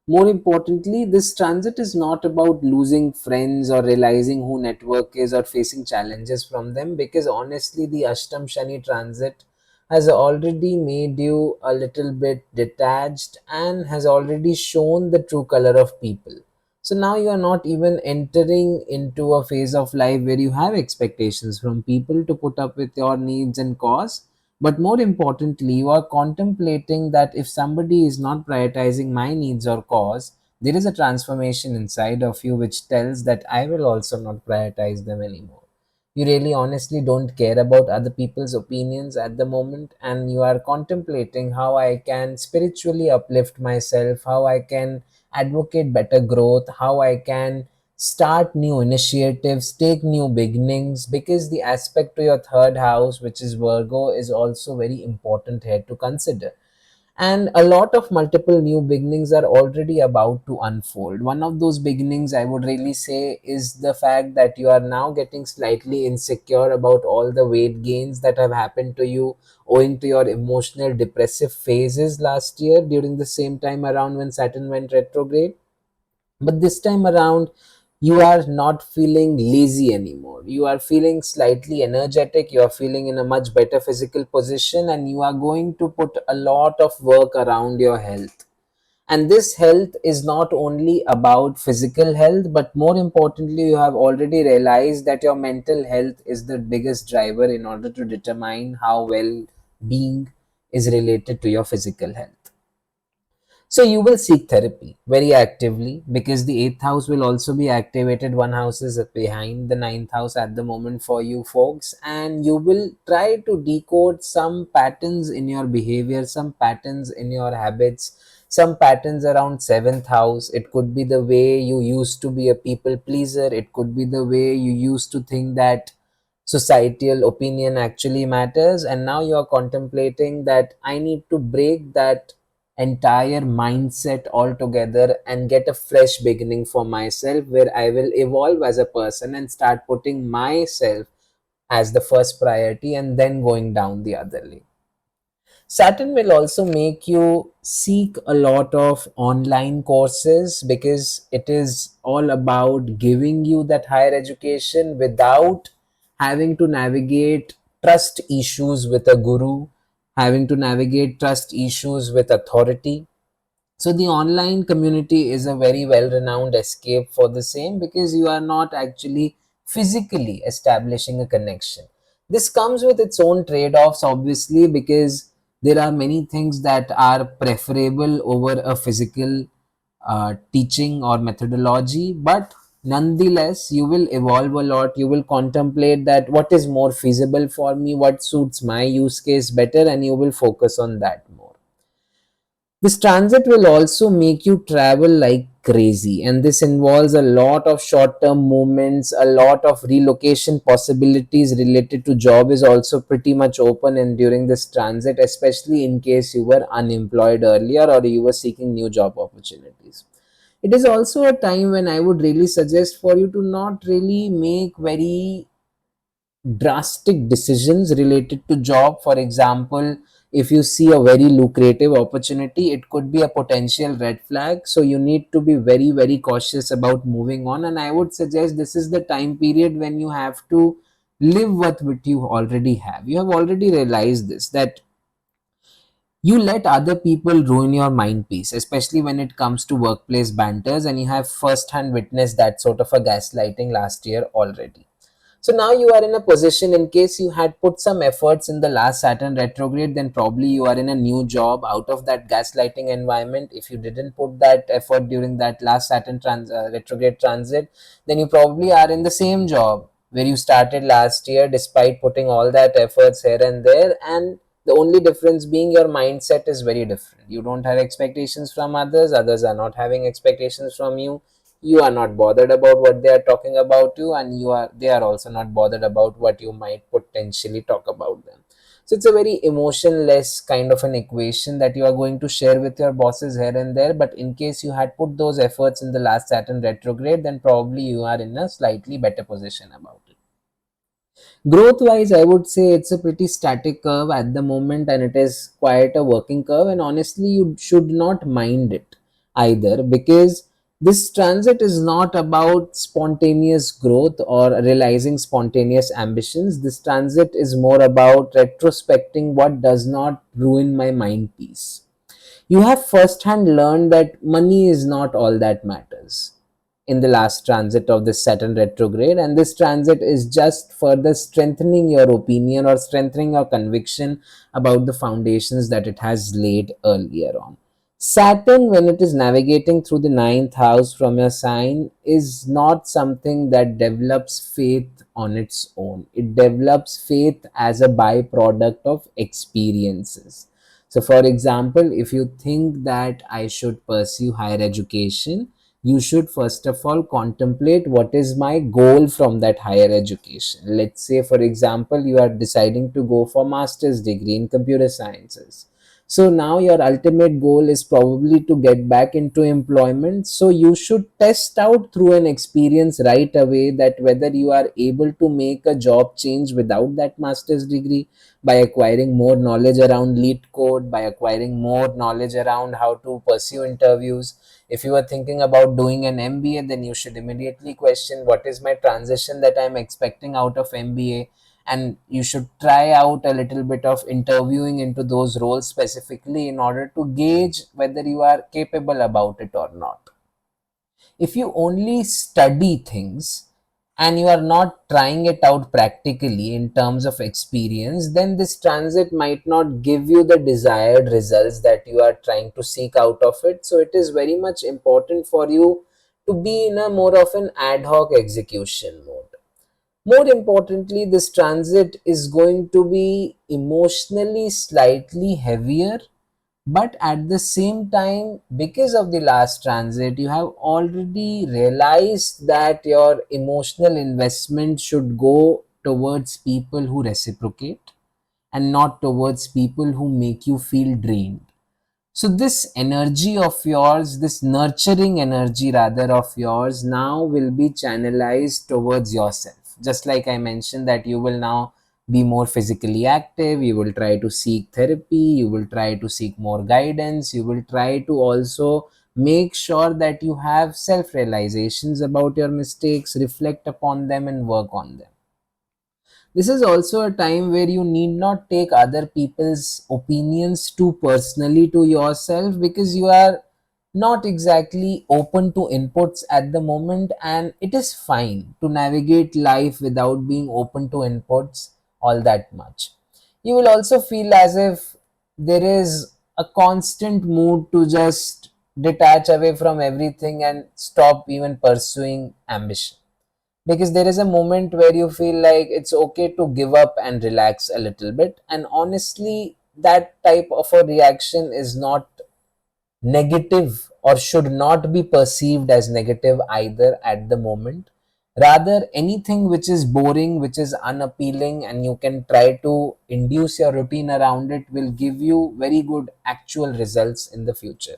More importantly, this transit is not about losing friends or realizing who network is or facing challenges from them, because honestly, the Ashtam Shani transit has already made you a little bit detached and has already shown the true color of people. So now you are not even entering into a phase of life where you have expectations from people to put up with your needs and cause, but more importantly, you are contemplating that if somebody is not prioritizing my needs or cause, there is a transformation inside of you which tells that I will also not prioritize them anymore. You really honestly don't care about other people's opinions at the moment, and you are contemplating how I can spiritually uplift myself, how I can advocate better growth, how I can start new initiatives, take new beginnings, because the aspect to your third house, which is Virgo, is also very important here to consider. And a lot of multiple new beginnings are already about to unfold. One of those beginnings, I would really say, is the fact that you are now getting slightly insecure about all the weight gains that have happened to you owing to your emotional depressive phases last year during the same time around when Saturn went retrograde. But this time around, you are not feeling lazy anymore. You are feeling slightly energetic. You are feeling in a much better physical position, and you are going to put a lot of work around your health. And this health is not only about physical health, but more importantly, you have already realized that your mental health is the biggest driver in order to determine how well being is related to your physical health. So you will seek therapy very actively because the eighth house will also be activated. One house is behind the ninth house at the moment for you folks, and you will try to decode some patterns in your behavior, some patterns in your habits, some patterns around seventh house. It could be the way you used to be a people pleaser. It could be the way you used to think that societal opinion actually matters, and now you are contemplating that I need to break that entire mindset altogether and get a fresh beginning for myself, where I will evolve as a person and start putting myself as the first priority and then going down the other lane. Saturn will also make you seek a lot of online courses because it is all about giving you that higher education without having to navigate trust issues with a guru, having to navigate trust issues with authority. So the online community is a very well renowned escape for the same because you are not actually physically establishing a connection. This comes with its own trade offs, obviously, because there are many things that are preferable over a physical teaching or methodology, but nonetheless, you will evolve a lot. You will contemplate that what is more feasible for me, what suits my use case better, and you will focus on that more. This transit will also make you travel like crazy, and this involves a lot of short term movements, a lot of relocation possibilities related to job is also pretty much open and during this transit, especially in case you were unemployed earlier or you were seeking new job opportunities. It is also a time when I would really suggest for you to not really make very drastic decisions related to job. For example, if you see a very lucrative opportunity, it could be a potential red flag, so you need to be very cautious about moving on. And I would suggest this is the time period when you have to live with what you already have. You have already realized this, that you let other people ruin your mind peace, especially when it comes to workplace banters, and you have first hand witnessed that sort of a gaslighting last year already. So now you are in a position, in case you had put some efforts in the last Saturn retrograde, then probably you are in a new job out of that gaslighting environment. If you didn't put that effort during that last retrograde transit, then you probably are in the same job where you started last year despite putting all that efforts here and there. And the only difference being your mindset is very different. You don't have expectations from others, others are not having expectations from you. You are not bothered about what they are talking about you, and they are also not bothered about what you might potentially talk about them. So it's a very emotionless kind of an equation that you are going to share with your bosses here and there. But in case you had put those efforts in the last Saturn retrograde, then probably you are in a slightly better position about it. Growth wise, I would say it's a pretty static curve at the moment, and it is quite a working curve. And honestly, you should not mind it either, because this transit is not about spontaneous growth or realizing spontaneous ambitions. This transit is more about retrospecting what does not ruin my mind peace. You have firsthand learned that money is not all that matters in the last transit of this Saturn retrograde, and this transit is just further strengthening your opinion or strengthening your conviction about the foundations that it has laid earlier on. Saturn, when it is navigating through the ninth house from your sign, is not something that develops faith on its own. It develops faith as a byproduct of experiences. So, for example, if you think that I should pursue higher education, you should first of all contemplate what is my goal from that higher education. Let's say, for example, you are deciding to go for master's degree in computer sciences. So now your ultimate goal is probably to get back into employment. So you should test out through an experience right away that whether you are able to make a job change without that master's degree, by acquiring more knowledge around lead code, by acquiring more knowledge around how to pursue interviews. If you are thinking about doing an MBA, then you should immediately question what is my transition that I'm expecting out of MBA, and you should try out a little bit of interviewing into those roles specifically in order to gauge whether you are capable about it or not. If you only study things and you are not trying it out practically in terms of experience, then this transit might not give you the desired results that you are trying to seek out of it. So it is very much important for you to be in a more of an ad hoc execution mode. More importantly, this transit is going to be emotionally slightly heavier, but at the same time, because of the last transit, you have already realized that your emotional investment should go towards people who reciprocate and not towards people who make you feel drained. So this energy of yours, this nurturing energy rather of yours, now will be channelized towards yourself. Just like I mentioned that you will now be more physically active, you will try to seek therapy, you will try to seek more guidance, you will try to also make sure that you have self realizations about your mistakes, reflect upon them and work on them. This is also a time where you need not take other people's opinions too personally to yourself, because you are not exactly open to inputs at the moment, and it is fine to navigate life without being open to inputs all that much. You will also feel as if there is a constant mood to just detach away from everything and stop even pursuing ambition, because there is a moment where you feel like it's okay to give up and relax a little bit. And honestly, that type of a reaction is not negative or should not be perceived as negative either at the moment. Rather, anything which is boring, which is unappealing, and you can try to induce your routine around it, will give you very good actual results in the future.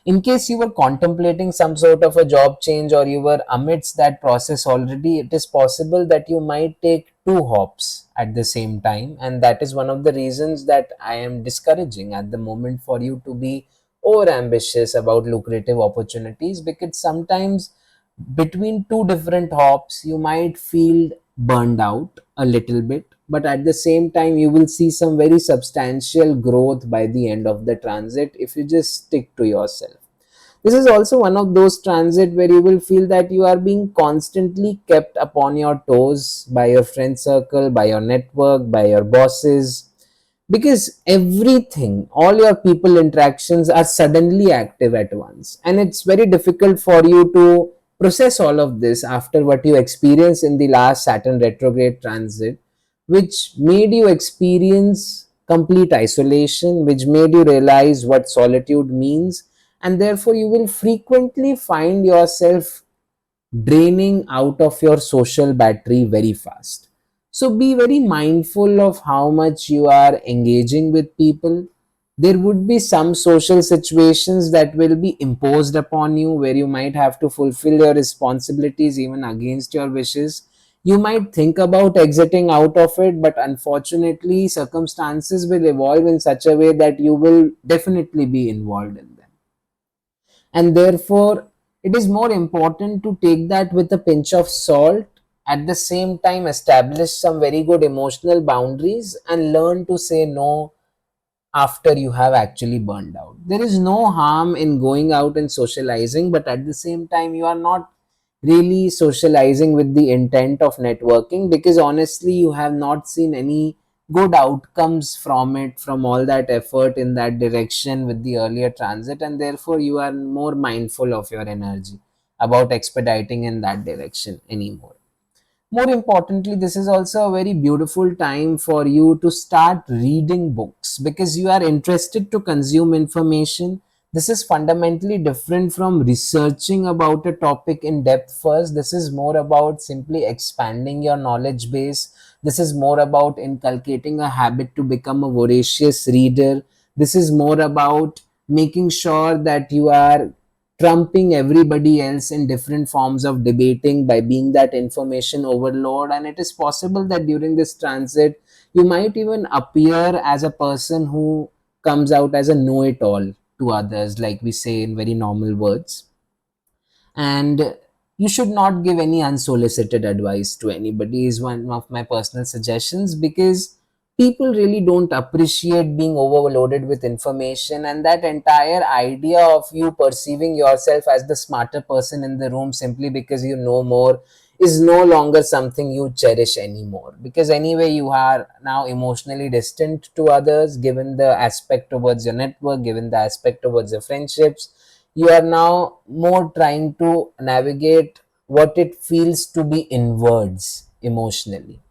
In case you were contemplating some sort of a job change or you were amidst that process already, it is possible that you might take two hops at the same time, and that is one of the reasons that I am discouraging at the moment for you to be over ambitious about lucrative opportunities, because sometimes between two different hops you might feel burned out a little bit, but at the same time you will see some very substantial growth by the end of the transit if you just stick to yourself. This is also one of those transit where you will feel that you are being constantly kept upon your toes by your friend circle, by your network, by your bosses, because everything, all your people interactions are suddenly active at once, and it's very difficult for you to process all of this after what you experienced in the last Saturn retrograde transit, which made you experience complete isolation, which made you realize what solitude means, and therefore you will frequently find yourself draining out of your social battery very fast. So be very mindful of how much you are engaging with people. There would be some social situations that will be imposed upon you where you might have to fulfill your responsibilities even against your wishes. You might think about exiting out of it, but unfortunately, circumstances will evolve in such a way that you will definitely be involved in them, and therefore it is more important to take that with a pinch of salt. At the same time, establish some very good emotional boundaries and learn to say no after you have actually burned out. There is no harm in going out and socializing, but at the same time, you are not really socializing with the intent of networking, because honestly, you have not seen any good outcomes from it, from all that effort in that direction with the earlier transit, and therefore you are more mindful of your energy about expediting in that direction anymore. More importantly, this is also a very beautiful time for you to start reading books, because you are interested to consume information. This is fundamentally different from researching about a topic in depth first. This is more about simply expanding your knowledge base, This is more about inculcating a habit to become a voracious reader. This is more about making sure that you are trumping everybody else in different forms of debating by being that information overload. And it is possible that during this transit, you might even appear as a person who comes out as a know it all to others, like we say in very normal words. And you should not give any unsolicited advice to anybody is one of my personal suggestions, because people really don't appreciate being overloaded with information, and that entire idea of you perceiving yourself as the smarter person in the room simply because you know more is no longer something you cherish anymore, because anyway you are now emotionally distant to others, given the aspect towards your network, given the aspect towards your friendships. You are now more trying to navigate what it feels to be inwards emotionally,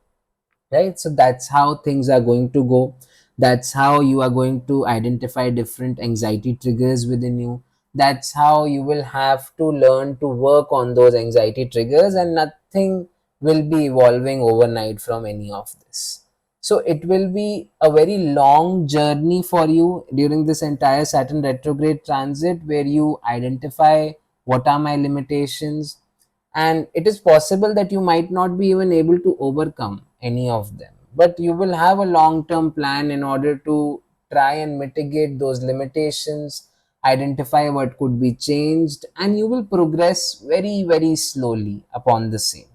right? So that's how things are going to go. That's how you are going to identify different anxiety triggers within you. That's how you will have to learn to work on those anxiety triggers, and nothing will be evolving overnight from any of this. So it will be a very long journey for you during this entire Saturn retrograde transit, where you identify what are my limitations, and it is possible that you might not be even able to overcome any of them, but you will have a long term plan in order to try and mitigate those limitations, identify what could be changed, and you will progress very, very slowly upon the same.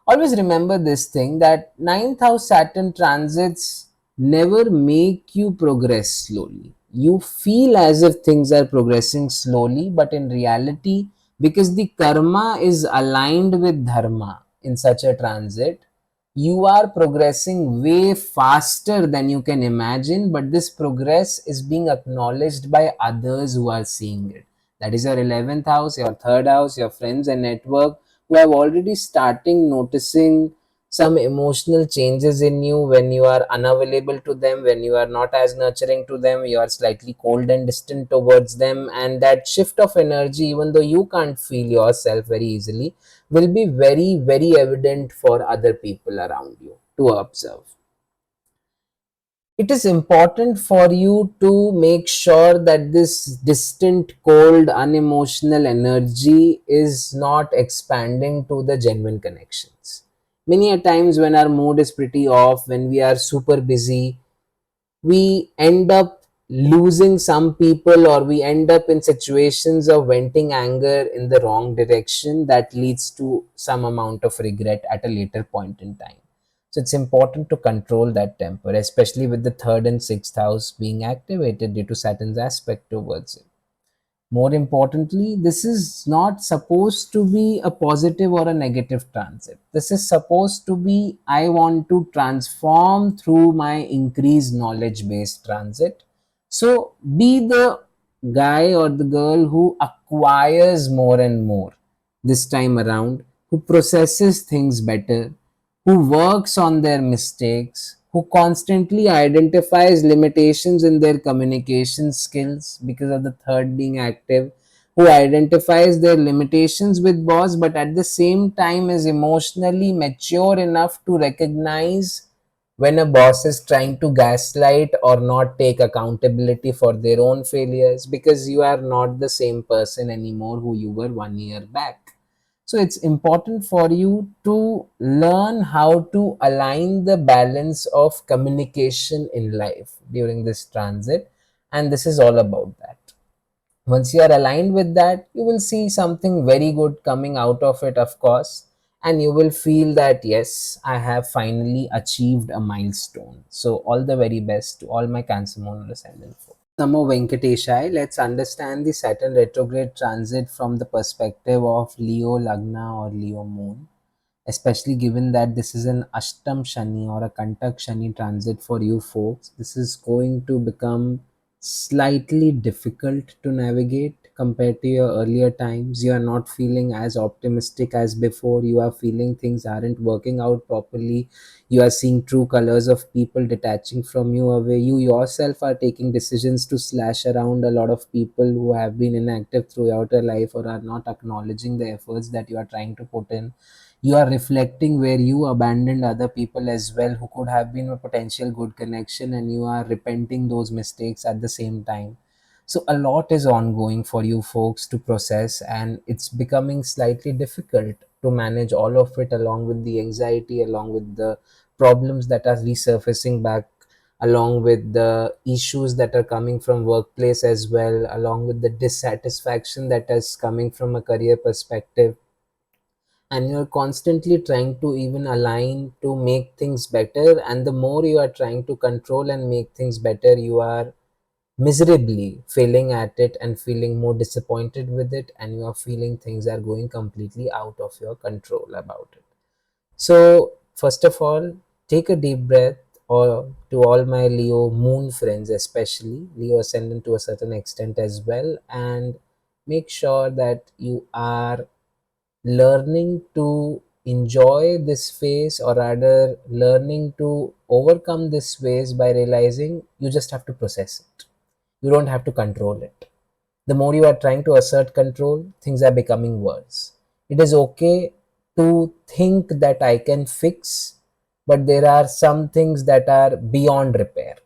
Always remember this thing, that ninth house Saturn transits never make you progress slowly. You feel as if things are progressing slowly, but in reality, because the karma is aligned with dharma in such a transit, you are progressing way faster than you can imagine, but this progress is being acknowledged by others who are seeing it. That is your 11th house, your third house, your friends and network, who have already starting noticing some emotional changes in you when you are unavailable to them, when you are not as nurturing to them, you are slightly cold and distant towards them. And that shift of energy, even though you can't feel yourself very easily, will be very, very evident for other people around you to observe. It is important for you to make sure that this distant, cold, unemotional energy is not expanding to the genuine connections. Many a times when our mood is pretty off, when we are super busy, we end up losing some people, or we end up in situations of venting anger in the wrong direction that leads to some amount of regret at a later point in time. So it's important to control that temper, especially with the third and sixth house being activated due to Saturn's aspect towards it. More importantly, this is not supposed to be a positive or a negative transit. This is supposed to be, I want to transform through my increased knowledge based transit. So be the guy or the girl who acquires more and more this time around, who processes things better, who works on their mistakes, who constantly identifies limitations in their communication skills because of the third being active, who identifies their limitations with boss, but at the same time is emotionally mature enough to recognize when a boss is trying to gaslight or not take accountability for their own failures, because you are not the same person anymore who you were 1 year back. So it's important for you to learn how to align the balance of communication in life during this transit. And this is all about that. Once you are aligned with that, you will see something very good coming out of it, of course. And you will feel that, yes, I have finally achieved a milestone. So, all the very best to all my Cancer Moon Ascendant folks. Namo Venkateshai. Let's understand the Saturn retrograde transit from the perspective of Leo Lagna or Leo Moon, especially given that this is an Ashtam Shani or a Kantak Shani transit for you folks. This is going to become slightly difficult to navigate compared to your earlier times. You are not feeling as optimistic as before. You are feeling things aren't working out properly. You are seeing true colors of people detaching from you away. You yourself are taking decisions to slash around a lot of people who have been inactive throughout your life or are not acknowledging the efforts that you are trying to put in. You are reflecting where you abandoned other people as well who could have been a potential good connection, and you are repenting those mistakes at the same time. So a lot is ongoing for you folks to process, and it's becoming slightly difficult to manage all of it, along with the anxiety, along with the problems that are resurfacing back, along with the issues that are coming from workplace as well, along with the dissatisfaction that is coming from a career perspective. And you're constantly trying to even align to make things better, and the more you are trying to control and make things better, you are miserably failing at it and feeling more disappointed with it, and you are feeling things are going completely out of your control about it. So first of all, take a deep breath, or to all my Leo moon friends, especially Leo ascendant to a certain extent as well, and make sure that you are learning to enjoy this phase, or rather learning to overcome this phase by realizing you just have to process it. You don't have to control it. The more you are trying to assert control, things are becoming worse. It is okay to think that I can fix, but there are some things that are beyond repair.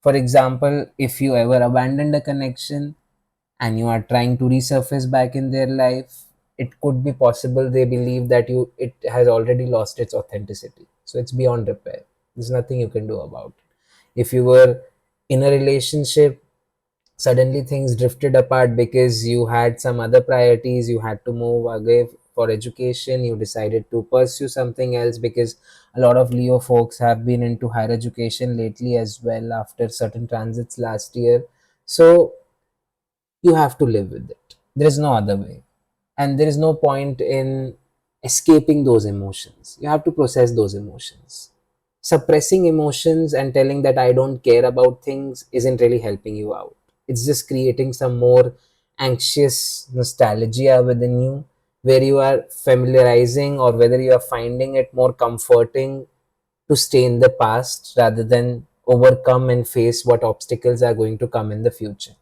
For example, if you ever abandoned a connection and you are trying to resurface back in their life, it could be possible they believe that you it has already lost its authenticity. So it's beyond repair. There's nothing you can do about it. If you were in a relationship, suddenly things drifted apart because you had some other priorities, you had to move away for education, you decided to pursue something else, because a lot of Leo folks have been into higher education lately as well after certain transits last year. So you have to live with it. There is no other way. And there is no point in escaping those emotions. You have to process those emotions. Suppressing emotions and telling that I don't care about things isn't really helping you out. It's just creating some more anxious nostalgia within you, where you are familiarizing, or whether you are finding it more comforting to stay in the past rather than overcome and face what obstacles are going to come in the future.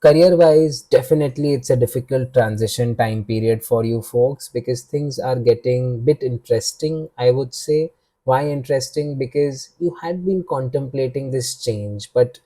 Career wise, definitely it's a difficult transition time period for you folks, because things are getting bit interesting, I would say. Why interesting? Because you had been contemplating this change, but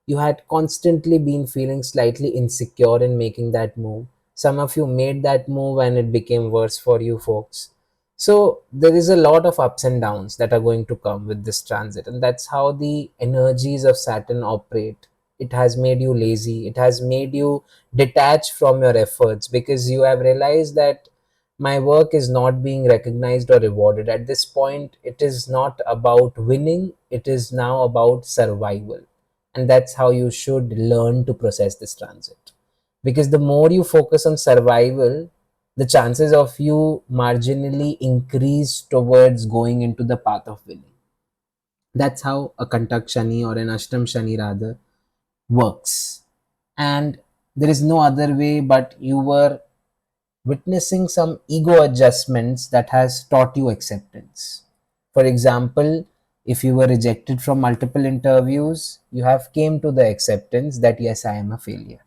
you had constantly been feeling slightly insecure in making that move. Some of you made that move and it became worse for you folks. So there is a lot of ups and downs that are going to come with this transit, and that's how the energies of Saturn operate. It has made you lazy, it has made you detach from your efforts, because you have realized that my work is not being recognized or rewarded. At this point, it is not about winning, it is now about survival. And that's how you should learn to process this transit, because the more you focus on survival, the chances of you marginally increase towards going into the path of winning. That's how a Kantak Shani, or an Ashtam Shani rather, works. And there is no other way, but you were witnessing some ego adjustments that has taught you acceptance. For example, if you were rejected from multiple interviews, you have came to the acceptance that yes, I am a failure,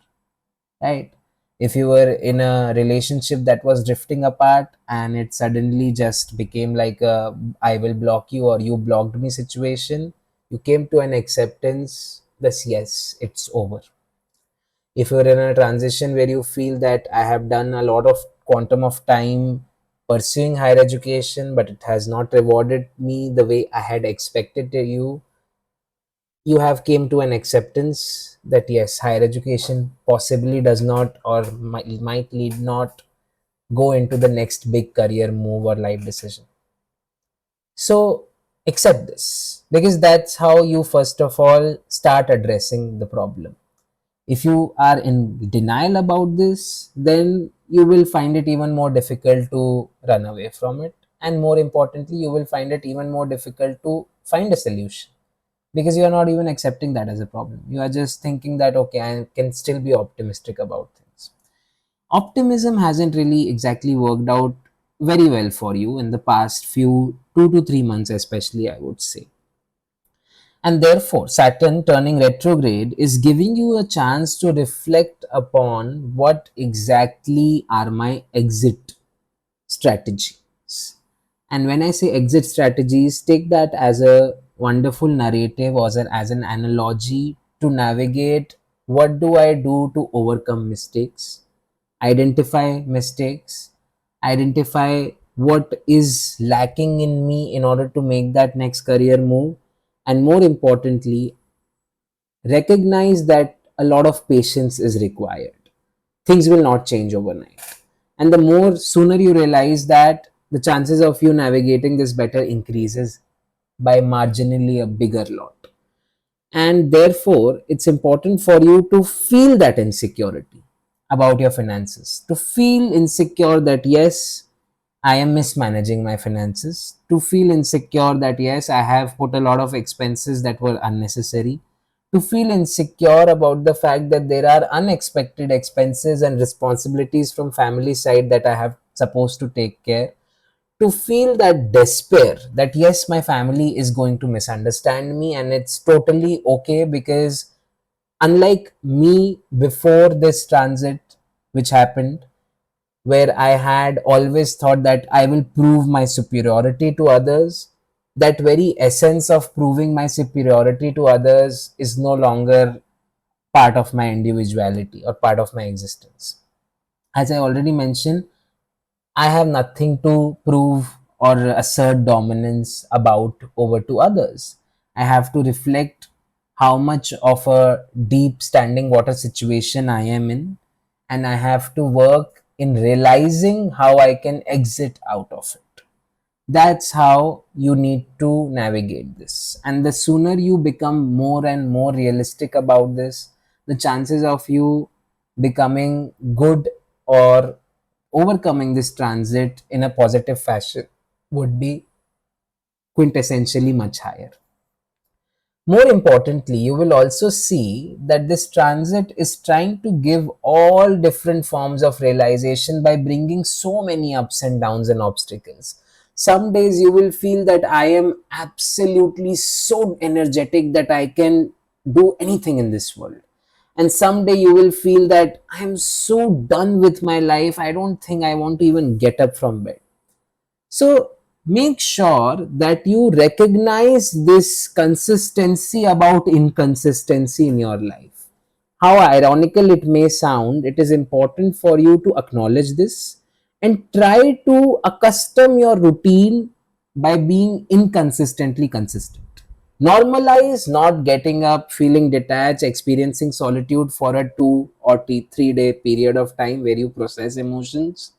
right? If you were in a relationship that was drifting apart and it suddenly just became like a I will block you or you blocked me situation, you came to an acceptance that yes, it's over. If you're in a transition where you feel that I have done a lot of quantum of time pursuing higher education, but it has not rewarded me the way I had expected you have came to an acceptance that yes, higher education possibly does not, or might lead not go into the next big career move or life decision. So accept this, because that's how you first of all start addressing the problem. If you are in denial about this, then you will find it even more difficult to run away from it, and more importantly, you will find it even more difficult to find a solution, because you are not even accepting that as a problem. You are just thinking that okay, I can still be optimistic about things. Optimism hasn't really exactly worked out very well for you in the past few 2 to 3 months, especially, I would say. And therefore, Saturn turning retrograde is giving you a chance to reflect upon what exactly are my exit strategy. And when I say exit strategies, take that as a wonderful narrative or as an analogy to navigate what do I do to overcome mistakes, identify mistakes, identify what is lacking in me in order to make that next career move, and more importantly, recognize that a lot of patience is required. Things will not change overnight. And the more sooner you realize that, the chances of you navigating this better increases by marginally a bigger lot. And therefore, it's important for you to feel that insecurity about your finances, to feel insecure that yes, I am mismanaging my finances, to feel insecure that yes, I have put a lot of expenses that were unnecessary, to feel insecure about the fact that there are unexpected expenses and responsibilities from family side that I have supposed to take care, to feel that despair that yes, my family is going to misunderstand me and it's totally okay, because unlike me before this transit which happened, where I had always thought that I will prove my superiority to others, that very essence of proving my superiority to others is no longer part of my individuality or part of my existence. As I already mentioned, I have nothing to prove or assert dominance about over to others. I have to reflect how much of a deep standing water situation I am in, and I have to work in realizing how I can exit out of it. That's how you need to navigate this. And the sooner you become more and more realistic about this, the chances of you becoming good or overcoming this transit in a positive fashion would be quintessentially much higher. More importantly, you will also see that this transit is trying to give all different forms of realization by bringing so many ups and downs and obstacles. Some days you will feel that I am absolutely so energetic that I can do anything in this world. And someday you will feel that I am so done with my life, I don't think I want to even get up from bed. So make sure that you recognize this consistency about inconsistency in your life. How ironical it may sound, it is important for you to acknowledge this and try to accustom your routine by being inconsistently consistent. Normalize not getting up, feeling detached, experiencing solitude for a 2 or 3 day period of time where you process emotions,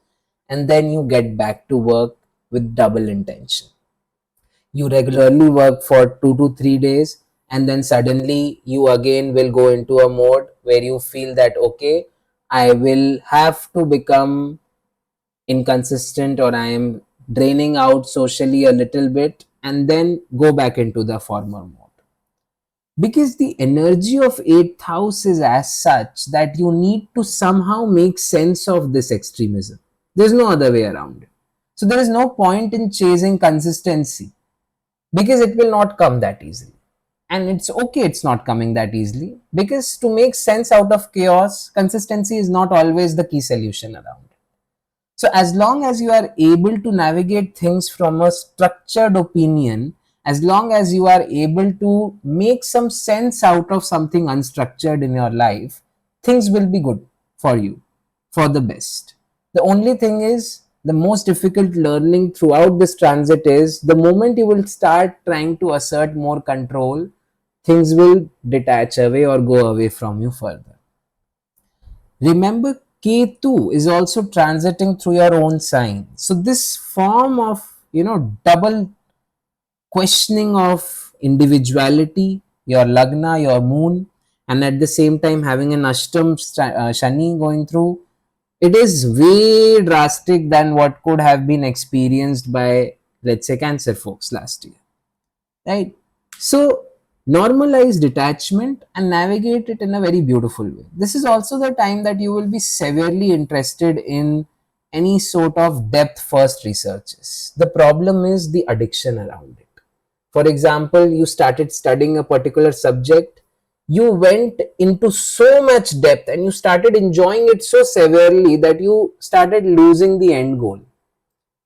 and then you get back to work with double intention. You regularly work for 2 to 3 days, and then suddenly you again will go into a mode where you feel that okay, I will have to become inconsistent or I am draining out socially a little bit, and then go back into the former mode. Because the energy of 8th house is as such that you need to somehow make sense of this extremism. There's no other way around it. So there is no point in chasing consistency because it will not come that easily. And it's okay, it's not coming that easily, because to make sense out of chaos, consistency is not always the key solution around. So, as long as you are able to navigate things from a structured opinion, as long as you are able to make some sense out of something unstructured in your life, things will be good for you, for the best. The only thing is, the most difficult learning throughout this transit is the moment you will start trying to assert more control, things will detach away or go away from you further. Remember, Ketu is also transiting through your own sign. So this form of, double questioning of individuality, your lagna, your moon, and at the same time having an Ashtam Shani going through, it is way drastic than what could have been experienced by, let's say, Cancer folks last year, right? So normalize detachment and navigate it in a very beautiful way. This is also the time that you will be severely interested in any sort of depth first researches. The problem is the addiction around it. For example, you started studying a particular subject, you went into so much depth and you started enjoying it so severely that you started losing the end goal.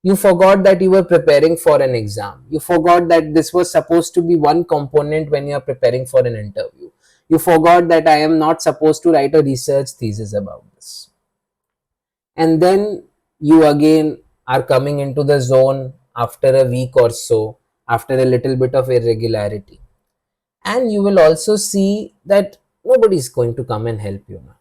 You forgot that you were preparing for an exam. You forgot that this was supposed to be one component when you are preparing for an interview. You forgot that I am not supposed to write a research thesis about this. And then you again are coming into the zone after a week or so, after a little bit of irregularity. And you will also see that nobody is going to come and help you now.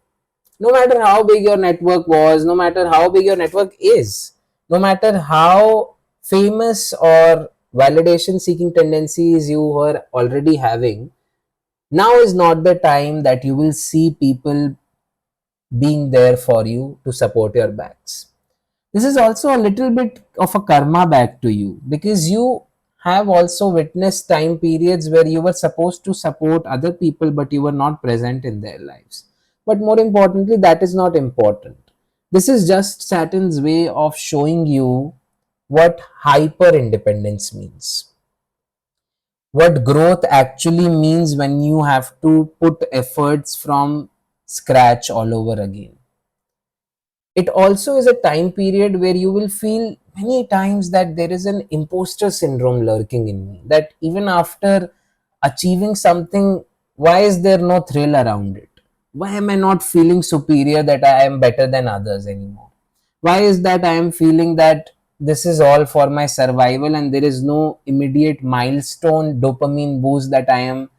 No matter how big your network was, no matter how big your network is, no matter how famous or validation seeking tendencies you were already having, now is not the time that you will see people being there for you to support your backs. This is also a little bit of a karma back to you, because you have also witnessed time periods where you were supposed to support other people but you were not present in their lives. But more importantly, that is not important. This is just Saturn's way of showing you what hyper independence means, what growth actually means when you have to put efforts from scratch all over again. It also is a time period where you will feel many times that there is an imposter syndrome lurking in me, that even after achieving something, why is there no thrill around it? Why am I not feeling superior, that I am better than others anymore? Why is that I am feeling that this is all for my survival and there is no immediate milestone dopamine boost that I am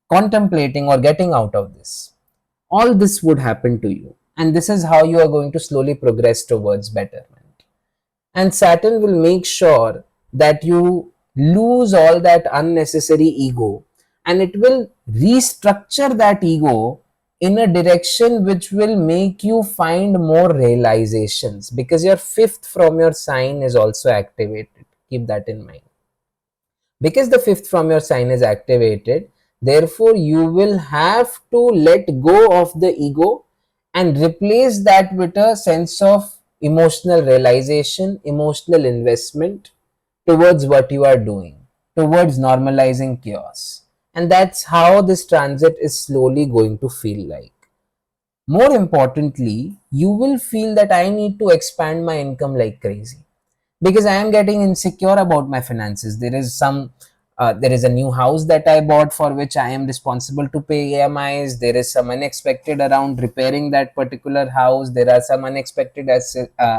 contemplating or getting out of this? All this would happen to you, and this is how you are going to slowly progress towards betterment. And Saturn will make sure that you lose all that unnecessary ego, and it will restructure that ego in a direction which will make you find more realizations, because your fifth from your sign is also activated. Keep that in mind. Because the fifth from your sign is activated, therefore you will have to let go of the ego and replace that with a sense of emotional realization, emotional investment towards what you are doing, towards normalizing chaos. And that's how this transit is slowly going to feel like. More importantly, you will feel that I need to expand my income like crazy, because I am getting insecure about my finances. There is a new house that I bought for which I am responsible to pay EMIs. There is some unexpected around repairing that particular house. There are some unexpected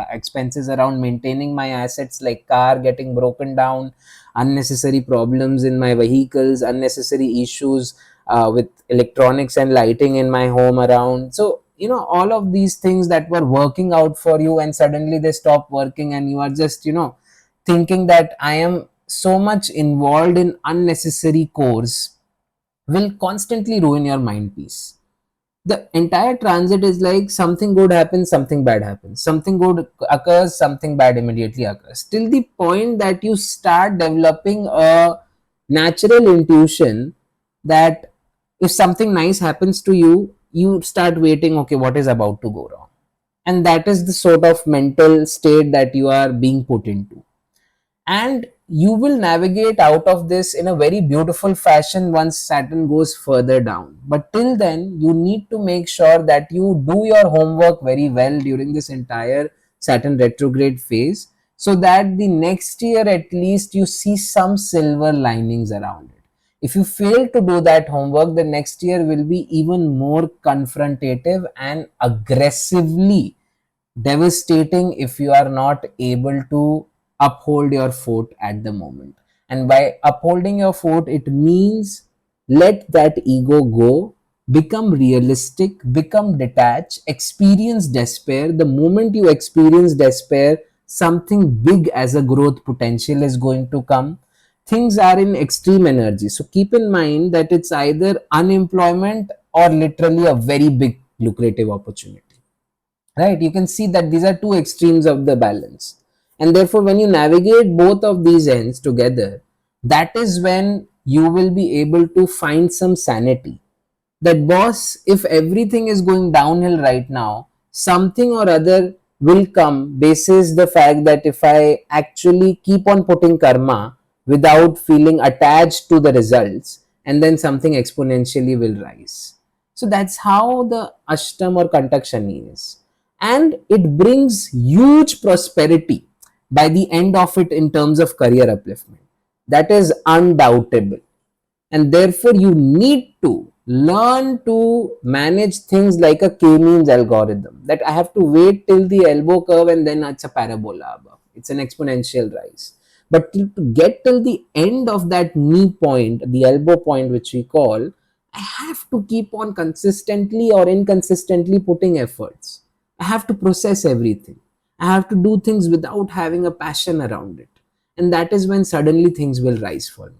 expenses around maintaining my assets, like car getting broken down, unnecessary problems in my vehicles, unnecessary issues with electronics and lighting in my home around. So all of these things that were working out for you, and suddenly they stop working, and you are just thinking that I am so much involved in unnecessary chores, will constantly ruin your mind peace. The entire transit is like something good happens, something bad happens, something good occurs, something bad immediately occurs, till the point that you start developing a natural intuition that if something nice happens to you, you start waiting, okay, what is about to go wrong? And that is the sort of mental state that you are being put into. And you will navigate out of this in a very beautiful fashion once Saturn goes further down. But till then, you need to make sure that you do your homework very well during this entire Saturn retrograde phase, so that the next year at least you see some silver linings around it. If you fail to do that homework, the next year will be even more confrontative and aggressively devastating if you are not able to uphold your fort at the moment. And by upholding your fort, it means let that ego go, become realistic, become detached, experience despair. The moment you experience despair, something big as a growth potential is going to come. Things are in extreme energy, so keep in mind that it's either unemployment or literally a very big lucrative opportunity. Right, you can see that these are two extremes of the balance, and therefore when you navigate both of these ends together, that is when you will be able to find some sanity. That, boss, if everything is going downhill right now, something or other will come basis the fact that if I actually keep on putting karma without feeling attached to the results, and then something exponentially will rise. So that's how the ashtam or kantak shani is, and it brings huge prosperity. by the end of it in terms of career upliftment. That is undoubtable. And therefore, you need to learn to manage things like a K-means algorithm, that I have to wait till the elbow curve and then it's a parabola above. It's an exponential rise. But to get till the end of that knee point, the elbow point, which we call, I have to keep on consistently or inconsistently putting efforts. I have to process everything. I have to do things without having a passion around it. And that is when suddenly things will rise for me.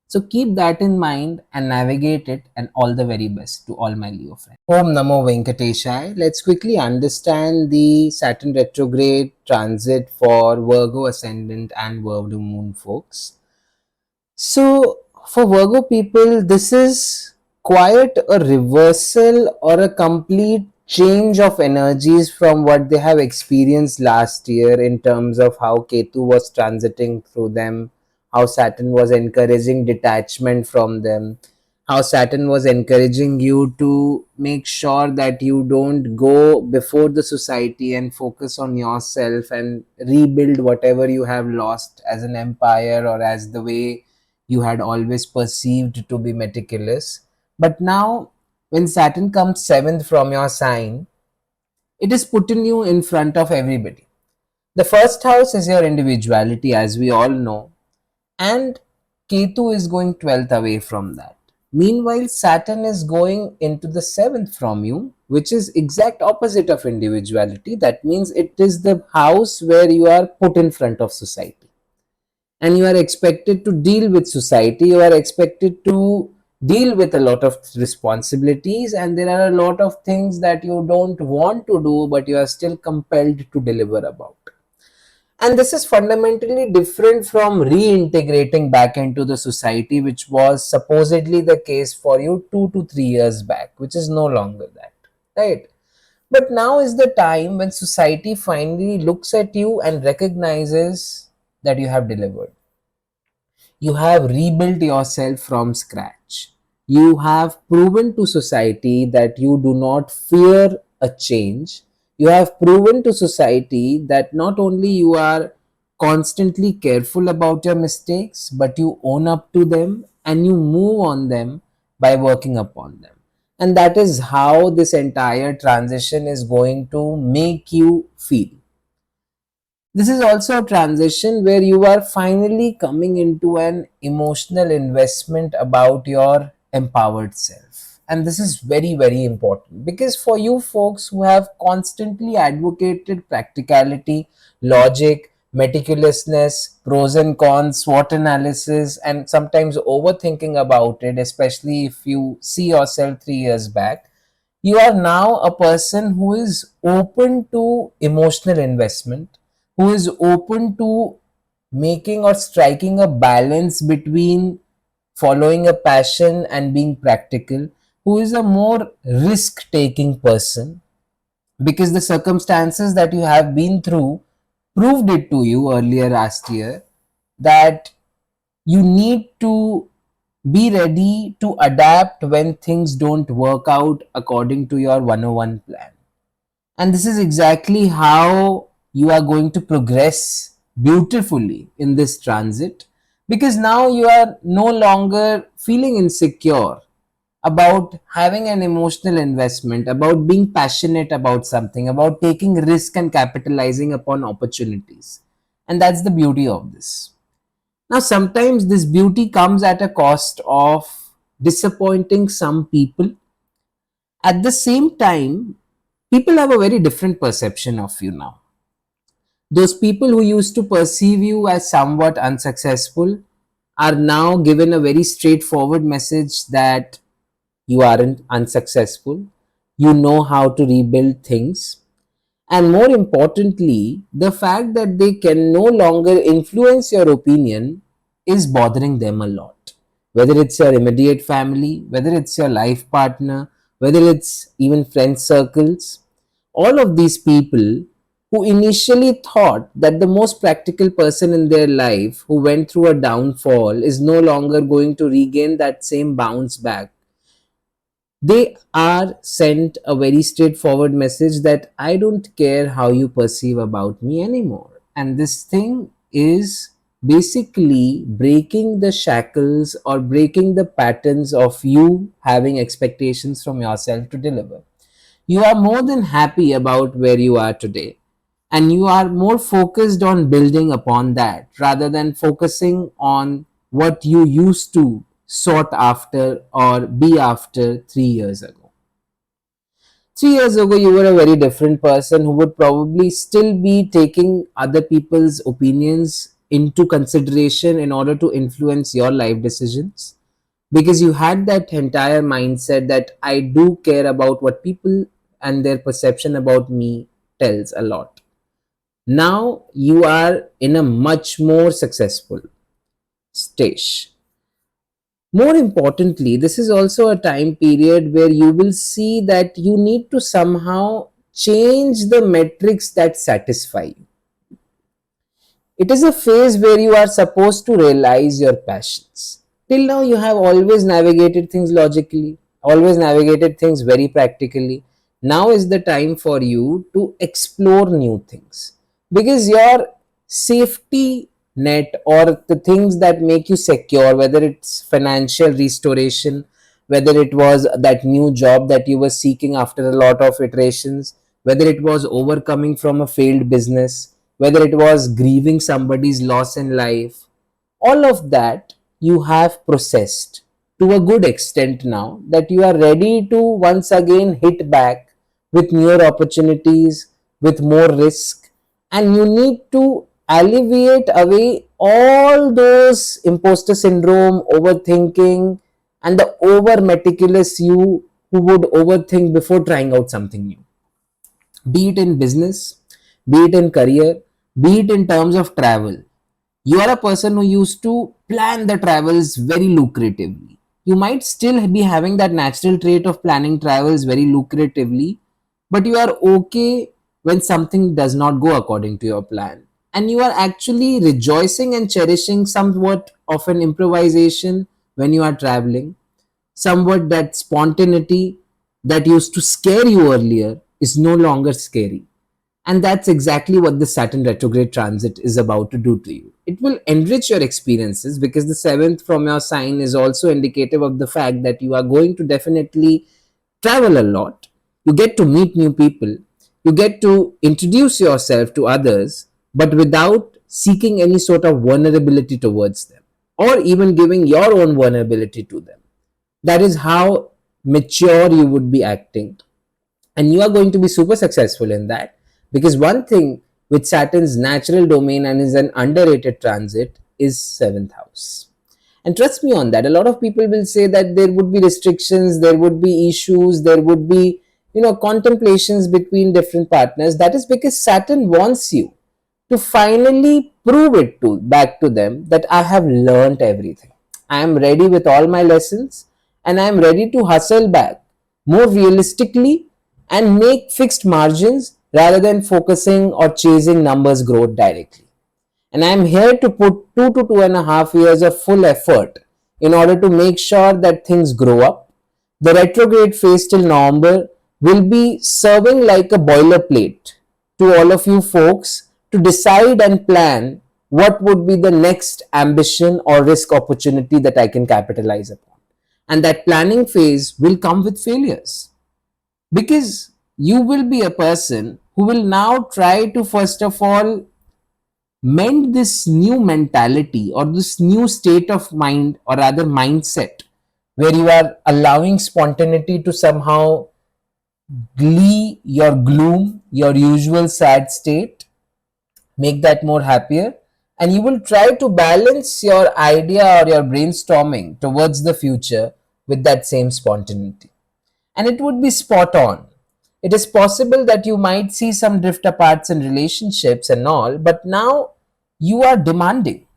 So keep that in mind and navigate it, and all the very best to all my Leo friends. Om Namo Venkateshaya. Let's quickly understand the Saturn retrograde transit for Virgo ascendant and Virgo moon folks. So for Virgo people, this is quite a reversal or a complete change of energies from what they have experienced last year, in terms of how Ketu was transiting through them, how Saturn was encouraging detachment from them, how Saturn was encouraging you to make sure that you don't go before the society and focus on yourself and rebuild whatever you have lost as an empire or as the way you had always perceived to be meticulous. But now, when Saturn comes seventh from your sign, it is putting you in front of everybody. The first house is your individuality, as we all know, and Ketu is going 12th away from that. Meanwhile, Saturn is going into the seventh from you, which is exact opposite of individuality. That means it is the house where you are put in front of society, and you are expected to deal with society. You are expected to deal with a lot of responsibilities, and there are a lot of things that you don't want to do, but you are still compelled to deliver about. And this is fundamentally different from reintegrating back into the society, which was supposedly the case for you 2 to 3 years back, which is no longer that, right? But now is the time when society finally looks at you and recognizes that you have delivered. You have rebuilt yourself from scratch. You have proven to society that you do not fear a change. You have proven to society that not only you are constantly careful about your mistakes, but you own up to them and you move on them by working upon them. And that is how this entire transition is going to make you feel. This is also a transition where you are finally coming into an emotional investment about your empowered self. And this is very, very important, because for you folks who have constantly advocated practicality, logic, meticulousness, pros and cons, SWOT analysis, and sometimes overthinking about it, especially if you see yourself 3 years back, you are now a person who is open to emotional investment, who is open to making or striking a balance between following a passion and being practical, who is a more risk taking person, because the circumstances that you have been through proved it to you earlier last year, that you need to be ready to adapt when things don't work out according to your 101 plan. And this is exactly how you are going to progress beautifully in this transit, because now you are no longer feeling insecure about having an emotional investment, about being passionate about something, about taking risk and capitalizing upon opportunities. And that's the beauty of this. Now, sometimes this beauty comes at a cost of disappointing some people. At the same time, people have a very different perception of you now. Those people who used to perceive you as somewhat unsuccessful are now given a very straightforward message that you aren't unsuccessful. You know how to rebuild things. And more importantly, the fact that they can no longer influence your opinion is bothering them a lot. Whether it's your immediate family, whether it's your life partner, whether it's even friend circles, all of these people who initially thought that the most practical person in their life who went through a downfall is no longer going to regain that same bounce back, they are sent a very straightforward message that I don't care how you perceive about me anymore. and this thing is basically breaking the shackles or breaking the patterns of you having expectations from yourself to deliver. You are more than happy about where you are today, and you are more focused on building upon that rather than focusing on what you used to sought after or be after 3 years ago. 3 years ago, you were a very different person who would probably still be taking other people's opinions into consideration in order to influence your life decisions, because you had that entire mindset that I do care about what people and their perception about me tells a lot. Now you are in a much more successful stage. More importantly, this is also a time period where you will see that you need to somehow change the metrics that satisfy you. It is a phase where you are supposed to realize your passions. Till now, you have always navigated things logically, always navigated things very practically. Now is the time for you to explore new things, because your safety net or the things that make you secure, whether it's financial restoration, whether it was that new job that you were seeking after a lot of iterations, whether it was overcoming from a failed business, whether it was grieving somebody's loss in life, all of that you have processed to a good extent now that you are ready to once again hit back with newer opportunities, with more risk, and you need to alleviate away all those imposter syndrome, overthinking, and the over meticulous you who would overthink before trying out something new, be it in business, be it in career, be it in terms of travel. You are a person who used to plan the travels very lucratively. You might still be having that natural trait of planning travels very lucratively, but you are okay when something does not go according to your plan. And you are actually rejoicing and cherishing somewhat of an improvisation when you are traveling. Somewhat that spontaneity that used to scare you earlier is no longer scary. And that's exactly what the Saturn retrograde transit is about to do to you. It will enrich your experiences, because the seventh from your sign is also indicative of the fact that you are going to definitely travel a lot. You get to meet new people. You get to introduce yourself to others, but without seeking any sort of vulnerability towards them or even giving your own vulnerability to them. That is how mature you would be acting, and you are going to be super successful in that, because one thing with Saturn's natural domain and is an underrated transit is seventh house. And trust me on that, a lot of people will say that there would be restrictions, there would be issues, there would be, contemplations between different partners. That is because Saturn wants you to finally prove it to back to them that I have learned everything. I am ready with all my lessons, and I am ready to hustle back more realistically and make fixed margins rather than focusing or chasing numbers growth directly. And I am here to put 2 to 2.5 years of full effort in order to make sure that things grow up. The retrograde phase till November will be serving like a boilerplate to all of you folks to decide and plan what would be the next ambition or risk opportunity that I can capitalize upon. And that planning phase will come with failures, because you will be a person who will now try to first of all mend this new mentality or this new state of mind, or rather mindset, where you are allowing spontaneity to somehow glee your gloom, your usual sad state, make that more happier, and you will try to balance your idea or your brainstorming towards the future with that same spontaneity, and it would be spot on. It is possible that you might see some drift aparts in relationships and all, but now you are demanding.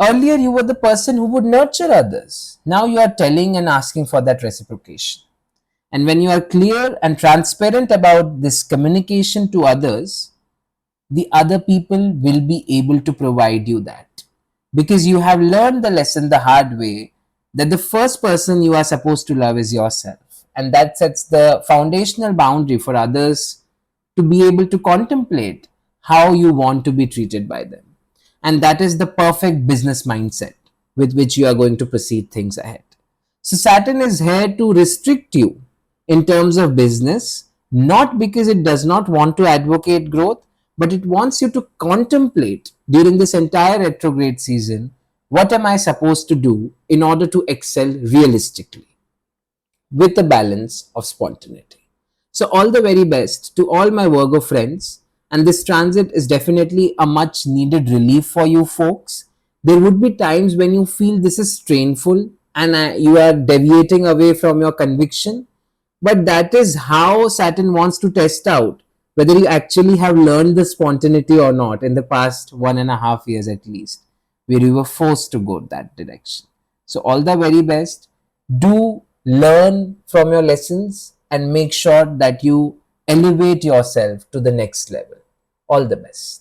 Earlier, you were the person who would nurture others. Now you are telling and asking for that reciprocation. And when you are clear and transparent about this communication to others, the other people will be able to provide you that, because you have learned the lesson the hard way that the first person you are supposed to love is yourself, and that sets the foundational boundary for others to be able to contemplate how you want to be treated by them. And that is the perfect business mindset with which you are going to proceed things ahead. So Saturn is here to restrict you in terms of business, not because it does not want to advocate growth, but it wants you to contemplate during this entire retrograde season, what am I supposed to do in order to excel realistically with a balance of spontaneity. So, all the very best to all my Virgo friends. And this transit is definitely a much needed relief for you folks. There would be times when you feel this is strainful and you are deviating away from your conviction. But that is how Saturn wants to test out whether you actually have learned the spontaneity or not in the past 1.5 years at least, where you were forced to go that direction. So, all the very best. Do learn from your lessons and make sure that you elevate yourself to the next level. All the best.